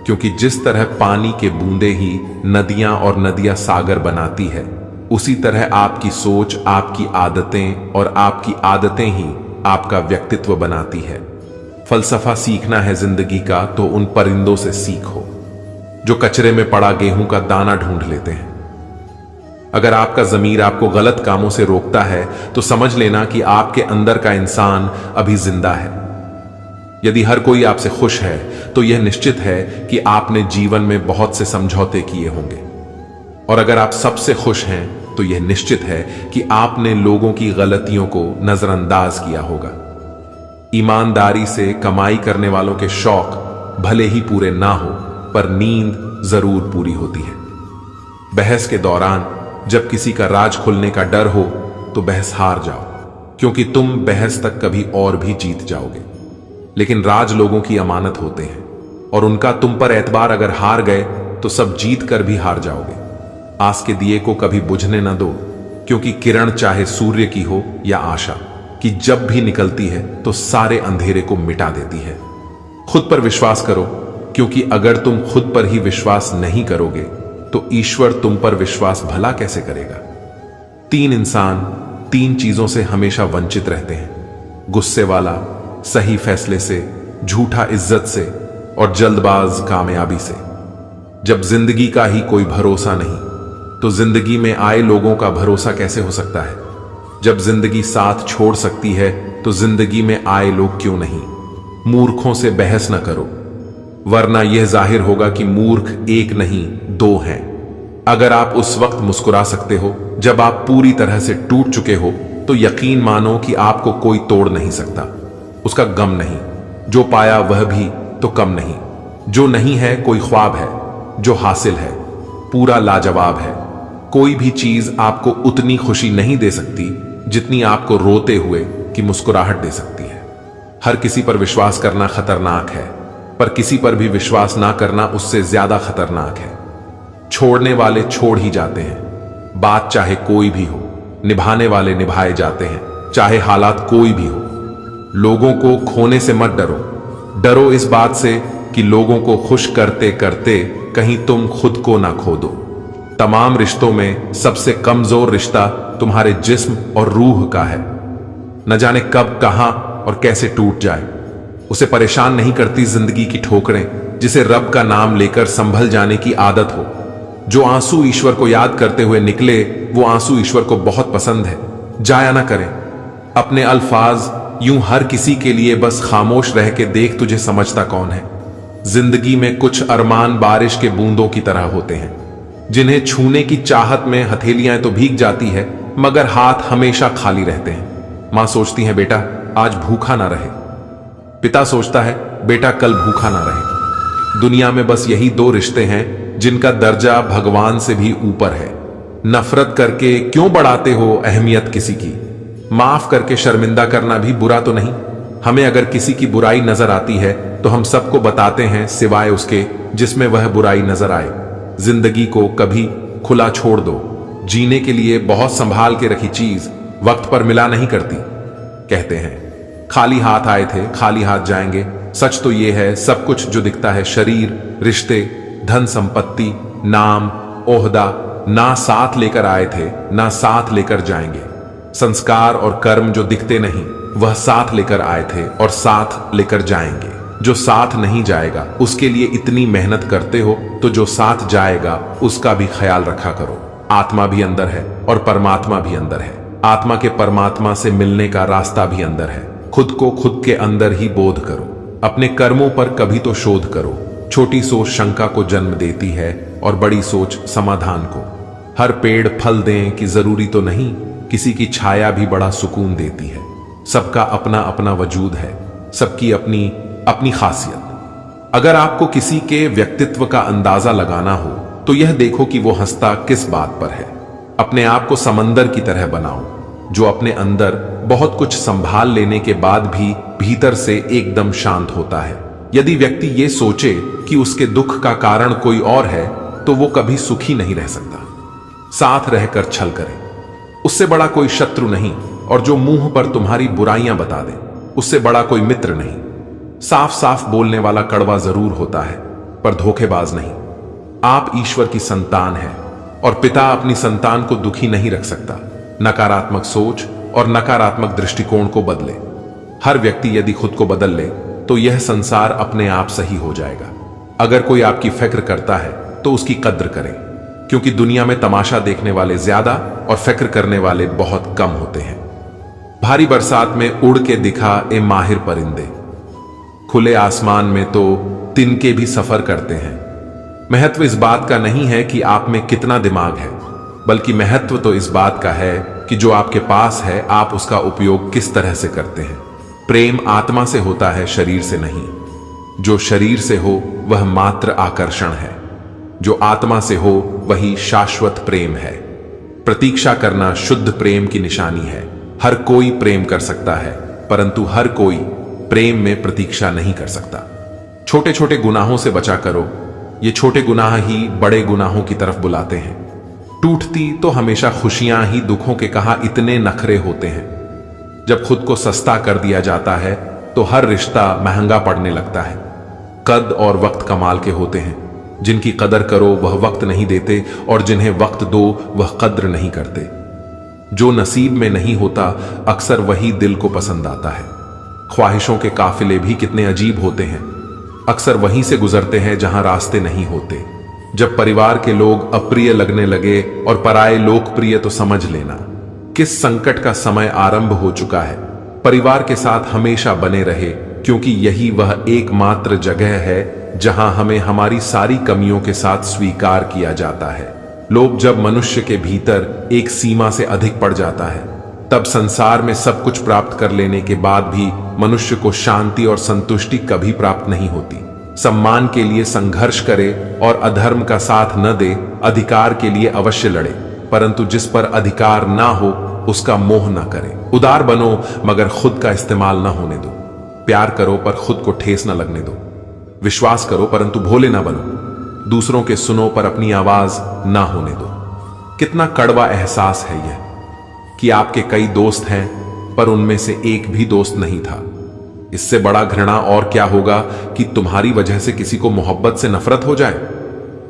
[SPEAKER 1] क्योंकि जिस तरह पानी के बूंदे ही नदियां और नदियां सागर बनाती है, उसी तरह आपकी सोच, आपकी आदतें और आपकी आदतें ही आपका व्यक्तित्व बनाती है। फलसफा सीखना है जिंदगी का तो उन परिंदों से सीखो जो कचरे में पड़ा गेहूं का दाना ढूंढ लेते हैं। अगर आपका ज़मीर आपको गलत कामों से रोकता है तो समझ लेना कि आपके अंदर का इंसान अभी जिंदा है। यदि हर कोई आपसे खुश है तो यह निश्चित है कि आपने जीवन में बहुत से समझौते किए होंगे, और अगर आप सबसे खुश हैं तो यह निश्चित है कि आपने लोगों की गलतियों को नजरअंदाज किया होगा। ईमानदारी से कमाई करने वालों के शौक भले ही पूरे ना हो, पर नींद जरूर पूरी होती है। बहस के दौरान जब किसी का राज खुलने का डर हो तो बहस हार जाओ, क्योंकि तुम बहस तक कभी और भी जीत जाओगे। लेकिन राज लोगों की अमानत होते हैं, और उनका तुम पर एतबार अगर हार गए तो सब जीत कर भी हार जाओगे। आस के दिए को कभी बुझने न दो, क्योंकि किरण चाहे सूर्य की हो या आशा कि जब भी निकलती है तो सारे अंधेरे को मिटा देती है। खुद पर विश्वास करो, क्योंकि अगर तुम खुद पर ही विश्वास नहीं करोगे तो ईश्वर तुम पर विश्वास भला कैसे करेगा। 3 इंसान 3 चीजों से हमेशा वंचित रहते हैं: गुस्से वाला, सही फैसले से, झूठा इज्जत से, और जल्दबाज कामयाबी से। जब जिंदगी का ही कोई भरोसा नहीं, तो जिंदगी में आए लोगों का भरोसा कैसे हो सकता है? जब जिंदगी साथ छोड़ सकती है, तो जिंदगी में आए लोग क्यों नहीं? मूर्खों से बहस न करो, वरना यह जाहिर होगा कि मूर्ख एक नहीं दो हैं। अगर आप उस वक्त मुस्कुरा सकते हो जब आप पूरी तरह से टूट चुके हो, तो यकीन मानो कि आपको कोई तोड़ नहीं सकता। उसका गम नहीं, जो पाया वह भी तो कम नहीं। जो नहीं है कोई ख्वाब है, जो हासिल है पूरा लाजवाब है। कोई भी चीज आपको उतनी खुशी नहीं दे सकती जितनी आपको रोते हुए की मुस्कुराहट दे सकती है। हर किसी पर विश्वास करना खतरनाक है, पर किसी पर भी विश्वास ना करना उससे ज्यादा खतरनाक है। छोड़ने वाले छोड़ ही जाते हैं, बात चाहे कोई भी हो। निभाने वाले निभाए जाते हैं, चाहे हालात कोई भी हो। लोगों को खोने से मत डरो, डरो इस बात से कि लोगों को खुश करते करते कहीं तुम खुद को ना खो दो। तमाम रिश्तों में सबसे कमजोर रिश्ता तुम्हारे जिस्म और रूह का है। न जाने कब, कहां और कैसे टूट जाए। उसे परेशान नहीं करती जिंदगी की ठोकरें, जिसे रब का नाम लेकर संभल जाने की आदत हो। जो आंसू ईश्वर को याद करते हुए निकले, वो आंसू ईश्वर को बहुत पसंद है। जाया ना करें अपने अल्फाज यूं हर किसी के लिए, बस खामोश रह के देख तुझे समझता कौन है। जिंदगी में कुछ अरमान बारिश के बूंदों की तरह होते हैं, जिन्हें छूने की चाहत में हथेलियां तो भीग जाती है, मगर हाथ हमेशा खाली रहते हैं। मां सोचती है बेटा आज भूखा ना रहे, पिता सोचता है बेटा कल भूखा ना रहे। दुनिया में बस यही दो रिश्ते हैं जिनका दर्जा भगवान से भी ऊपर है। नफरत करके क्यों बढ़ाते हो अहमियत किसी की? माफ करके शर्मिंदा करना भी बुरा तो नहीं। हमें अगर किसी की बुराई नजर आती है तो हम सबको बताते हैं, सिवाय उसके जिसमें वह बुराई नजर आए। जिंदगी को कभी खुला छोड़ दो। जीने के लिए बहुत संभाल के रखी चीज वक्त पर मिला नहीं करती। कहते हैं खाली हाथ आए थे खाली हाथ जाएंगे। सच तो यह है सब कुछ जो दिखता है, शरीर, रिश्ते, धन संपत्ति, नाम, ओहदा, ना साथ लेकर आए थे ना साथ लेकर जाएंगे। संस्कार और कर्म जो दिखते नहीं, वह साथ लेकर आए थे और साथ लेकर जाएंगे। जो साथ नहीं जाएगा उसके लिए इतनी मेहनत करते हो, तो जो साथ जाएगा उसका भी ख्याल रखा करो। आत्मा भी अंदर है और परमात्मा भी अंदर है। आत्मा के परमात्मा से मिलने का रास्ता भी अंदर है। खुद को खुद के अंदर ही बोध करो। अपने कर्मों पर कभी तो शोध करो। छोटी सोच शंका को जन्म देती है और बड़ी सोच समाधान को। हर पेड़ फल दें कि जरूरी तो नहीं, किसी की छाया भी बड़ा सुकून देती है। सबका अपना अपना वजूद है, सबकी अपनी अपनी खासियत। अगर आपको किसी के व्यक्तित्व का अंदाजा लगाना हो तो यह देखो कि वो हंसता किस बात पर है। अपने आप को समंदर की तरह बनाओ, जो अपने अंदर बहुत कुछ संभाल लेने के बाद भी भीतर से एकदम शांत होता है। यदि व्यक्ति ये सोचे कि उसके दुख का कारण कोई और है, तो वो कभी सुखी नहीं रह सकता। साथ रहकर छल करे, उससे बड़ा कोई शत्रु नहीं। और जो मुंह पर तुम्हारी बुराइयां बता दे, उससे बड़ा कोई मित्र नहीं। साफ साफ बोलने वाला कड़वा जरूर होता है, पर धोखेबाज नहीं। आप ईश्वर की संतान हैं और पिता अपनी संतान को दुखी नहीं रख सकता। नकारात्मक सोच और नकारात्मक दृष्टिकोण को बदले। हर व्यक्ति यदि खुद को बदल ले तो यह संसार अपने आप सही हो जाएगा। अगर कोई आपकी फिक्र करता है तो उसकी कद्र करें, क्योंकि दुनिया में तमाशा देखने वाले ज्यादा और फिक्र करने वाले बहुत कम होते हैं। भारी बरसात में उड़ के दिखा ए माहिर परिंदे, खुले आसमान में तो तिनके भी सफर करते हैं। महत्व इस बात का नहीं है कि आप में कितना दिमाग है, बल्कि महत्व तो इस बात का है कि जो आपके पास है आप उसका उपयोग किस तरह से करते हैं। प्रेम आत्मा से होता है, शरीर से नहीं। जो शरीर से हो वह मात्र आकर्षण है, जो आत्मा से हो वही शाश्वत प्रेम है। प्रतीक्षा करना शुद्ध प्रेम की निशानी है। हर कोई प्रेम कर सकता है, परंतु हर कोई प्रेम में प्रतीक्षा नहीं कर सकता। छोटे छोटे गुनाहों से बचा करो, ये छोटे गुनाह ही बड़े गुनाहों की तरफ बुलाते हैं। टूटती तो हमेशा खुशियां ही दुखों के कहां इतने नखरे होते हैं। जब खुद को सस्ता कर दिया जाता है तो हर रिश्ता महंगा पड़ने लगता है। कद और वक्त कमाल के होते हैं। जिनकी कदर करो वह वक्त नहीं देते, और जिन्हें वक्त दो वह कद्र नहीं करते। जो नसीब में नहीं होता अक्सर वही दिल को पसंद आता है। ख्वाहिशों के काफिले भी कितने अजीब होते हैं। अक्सर वहीं से गुजरते हैं जहां रास्ते नहीं होते। जब परिवार के लोग अप्रिय लगने लगे और पराये लोकप्रिय, तो समझ लेना किस संकट का समय आरंभ हो चुका है। परिवार के साथ हमेशा बने रहे, क्योंकि यही वह एकमात्र जगह है जहां हमें हमारी सारी कमियों के साथ स्वीकार किया जाता है। लोभ जब मनुष्य के भीतर एक सीमा से अधिक पड़ जाता है, तब संसार में सब कुछ प्राप्त कर लेने के बाद भी मनुष्य को शांति और संतुष्टि कभी प्राप्त नहीं होती। सम्मान के लिए संघर्ष करे और अधर्म का साथ न दे, अधिकार के लिए अवश्य लड़े, परंतु जिस पर अधिकार ना हो उसका मोह न करे। उदार बनो मगर खुद का इस्तेमाल न होने दो। प्यार करो पर खुद को ठेस न लगने दो। विश्वास करो परंतु भोले ना बनो। दूसरों के सुनो पर अपनी आवाज ना होने दो। कितना कड़वा एहसास है यह कि आपके कई दोस्त हैं पर उनमें से एक भी दोस्त नहीं था। इससे बड़ा घृणा और क्या होगा कि तुम्हारी वजह से किसी को मोहब्बत से नफरत हो जाए।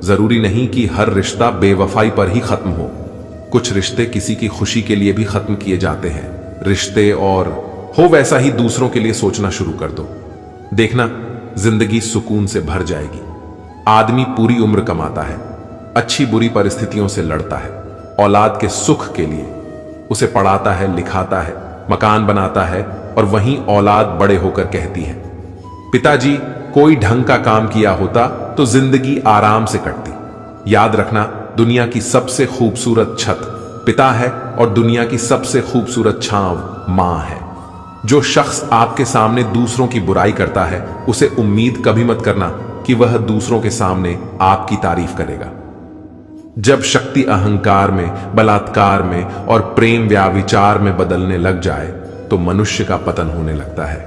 [SPEAKER 1] जरूरी नहीं कि हर रिश्ता बेवफाई पर ही खत्म हो। कुछ रिश्ते किसी की खुशी के लिए भी खत्म किए जाते हैं। रिश्ते और हो वैसा ही दूसरों के लिए सोचना शुरू कर दो। देखना जिंदगी सुकून से भर जाएगी। आदमी पूरी उम्र कमाता है, अच्छी बुरी परिस्थितियों से लड़ता है, औलाद के सुख के लिए उसे पढ़ाता है, लिखाता है, मकान बनाता है, और वहीं औलाद बड़े होकर कहती है, पिताजी कोई ढंग का काम किया होता तो जिंदगी आराम से कटती। याद रखना, दुनिया की सबसे खूबसूरत छत पिता है और दुनिया की सबसे खूबसूरत छांव मां है। जो शख्स आपके सामने दूसरों की बुराई करता है, उसे उम्मीद कभी मत करना कि वह दूसरों के सामने आपकी तारीफ करेगा। जब शक्ति अहंकार में, बलात्कार में और प्रेम व्याविचार में बदलने लग जाए तो मनुष्य का पतन होने लगता है।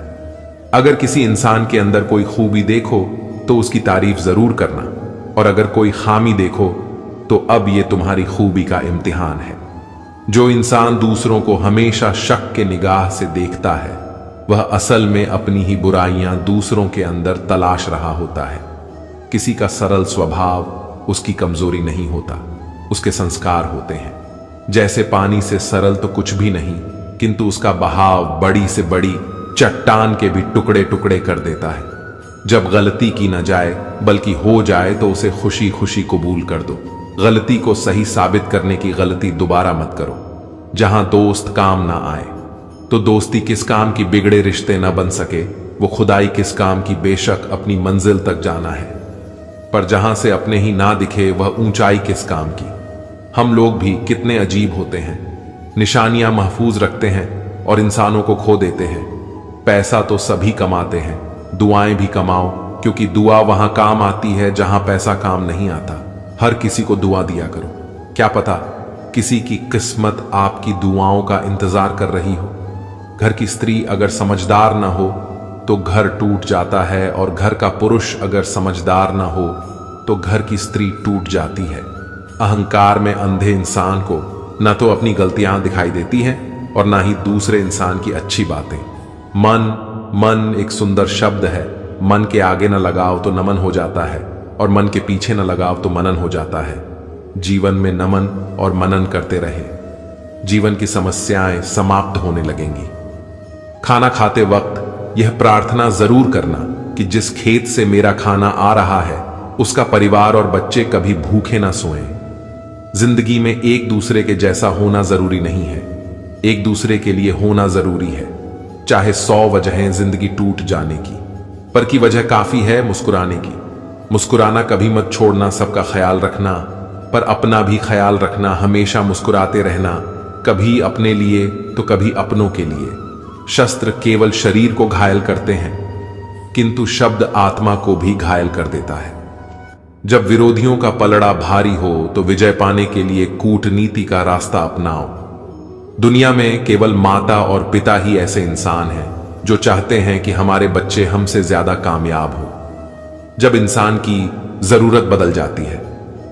[SPEAKER 1] अगर किसी इंसान के अंदर कोई खूबी देखो तो उसकी तारीफ जरूर करना, और अगर कोई खामी देखो तो अब यह तुम्हारी खूबी का इम्तिहान है। जो इंसान दूसरों को हमेशा शक के निगाह से देखता है, वह असल में अपनी ही बुराइयां दूसरों के अंदर तलाश रहा होता है। किसी का सरल स्वभाव उसकी कमजोरी नहीं होता, उसके संस्कार होते हैं। जैसे पानी से सरल तो कुछ भी नहीं, किंतु उसका बहाव बड़ी से बड़ी चट्टान के भी टुकड़े टुकड़े कर देता है। जब गलती की न जाए बल्कि हो जाए तो उसे खुशी खुशी कबूल कर दो। गलती को सही साबित करने की गलती दोबारा मत करो। जहां दोस्त काम ना आए तो दोस्ती किस काम की, बिगड़े रिश्ते न बन सके वो खुदाई किस काम की, बेशक अपनी मंजिल तक जाना है। पर जहां से अपने ही ना दिखे वह ऊंचाई किस काम की। हम लोग भी कितने अजीब होते हैं, निशानियां महफूज रखते हैं और इंसानों को खो देते हैं। पैसा तो सभी कमाते हैं, दुआएं भी कमाओ, क्योंकि दुआ वहां काम आती है जहां पैसा काम नहीं आता। हर किसी को दुआ दिया करो, क्या पता किसी की किस्मत आपकी दुआओं का इंतजार कर रही हो। घर की स्त्री अगर समझदार ना हो तो घर टूट जाता है, और घर का पुरुष अगर समझदार ना हो तो घर की स्त्री टूट जाती है। अहंकार में अंधे इंसान को न तो अपनी गलतियां दिखाई देती हैं और ना ही दूसरे इंसान की अच्छी बातें। मन एक सुंदर शब्द है। मन के आगे न लगाओ तो नमन हो जाता है, और मन के पीछे न लगाओ तो मनन हो जाता है। जीवन में नमन और मनन करते रहे, जीवन की समस्याएं समाप्त होने लगेंगी। खाना खाते वक्त यह प्रार्थना जरूर करना कि जिस खेत से मेरा खाना आ रहा है उसका परिवार और बच्चे कभी भूखे ना सोएं। जिंदगी में एक दूसरे के जैसा होना जरूरी नहीं है, एक दूसरे के लिए होना जरूरी है। चाहे 100 वजहें जिंदगी टूट जाने की, पर की वजह काफी है मुस्कुराने की। मुस्कुराना कभी मत छोड़ना, सबका ख्याल रखना, पर अपना भी ख्याल रखना। हमेशा मुस्कुराते रहना, कभी अपने लिए तो कभी अपनों के लिए। शस्त्र केवल शरीर को घायल करते हैं, किंतु शब्द आत्मा को भी घायल कर देता है। जब विरोधियों का पलड़ा भारी हो तो विजय पाने के लिए कूटनीति का रास्ता अपनाओ। दुनिया में केवल माता और पिता ही ऐसे इंसान हैं जो चाहते हैं कि हमारे बच्चे हमसे ज्यादा कामयाब हो। जब इंसान की जरूरत बदल जाती है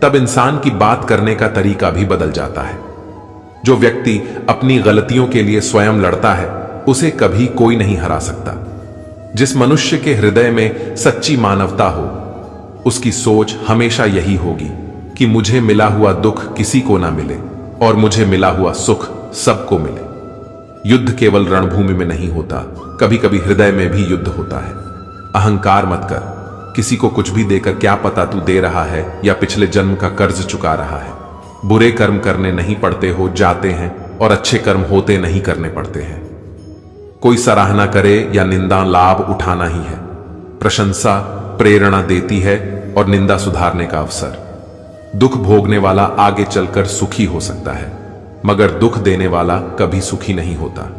[SPEAKER 1] तब इंसान की बात करने का तरीका भी बदल जाता है। जो व्यक्ति अपनी गलतियों के लिए स्वयं लड़ता है उसे कभी कोई नहीं हरा सकता। जिस मनुष्य के हृदय में सच्ची मानवता हो उसकी सोच हमेशा यही होगी कि मुझे मिला हुआ दुख किसी को ना मिले और मुझे मिला हुआ सुख सबको मिले। युद्ध केवल रणभूमि में नहीं होता, कभी कभी हृदय में भी युद्ध होता है। अहंकार मत कर, किसी को कुछ भी देकर क्या पता तू दे रहा है या पिछले जन्म का कर्ज चुका रहा है। बुरे कर्म करने नहीं पड़ते हो जाते हैं और अच्छे कर्म होते नहीं करने पड़ते हैं। कोई सराहना करे या निंदा लाभ उठाना ही है। प्रशंसा प्रेरणा देती है और निंदा सुधारने का अवसर। दुख भोगने वाला आगे चलकर सुखी हो सकता है, मगर दुख देने वाला कभी सुखी नहीं होता।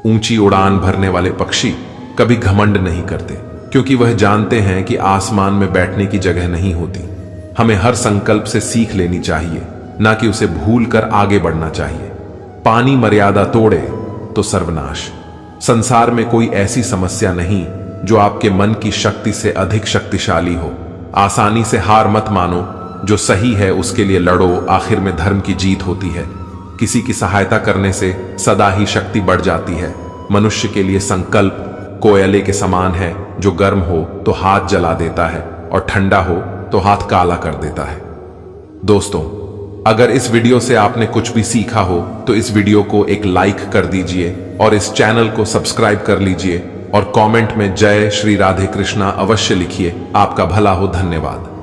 [SPEAKER 1] ऊंची उड़ान भरने वाले पक्षी कभी घमंड नहीं करते, क्योंकि वह जानते हैं कि आसमान में बैठने की जगह नहीं होती। हमें हर संकल्प से सीख लेनी चाहिए, ना कि उसे भूल कर आगे बढ़ना चाहिए। पानी मर्यादा तोड़े तो सर्वनाश। संसार में कोई ऐसी समस्या नहीं जो आपके मन की शक्ति से अधिक शक्तिशाली हो। आसानी से हार मत मानो, जो सही है उसके लिए लड़ो, आखिर में धर्म की जीत होती है। किसी की सहायता करने से सदा ही शक्ति बढ़ जाती है। मनुष्य के लिए संकल्प कोयले के समान है, जो गर्म हो तो हाथ जला देता है और ठंडा हो तो हाथ काला कर देता है। दोस्तों, अगर इस वीडियो से आपने कुछ भी सीखा हो तो इस वीडियो को एक लाइक कर दीजिए और इस चैनल को सब्सक्राइब कर लीजिए और कमेंट में जय श्री राधे कृष्णा अवश्य लिखिए। आपका भला हो। धन्यवाद।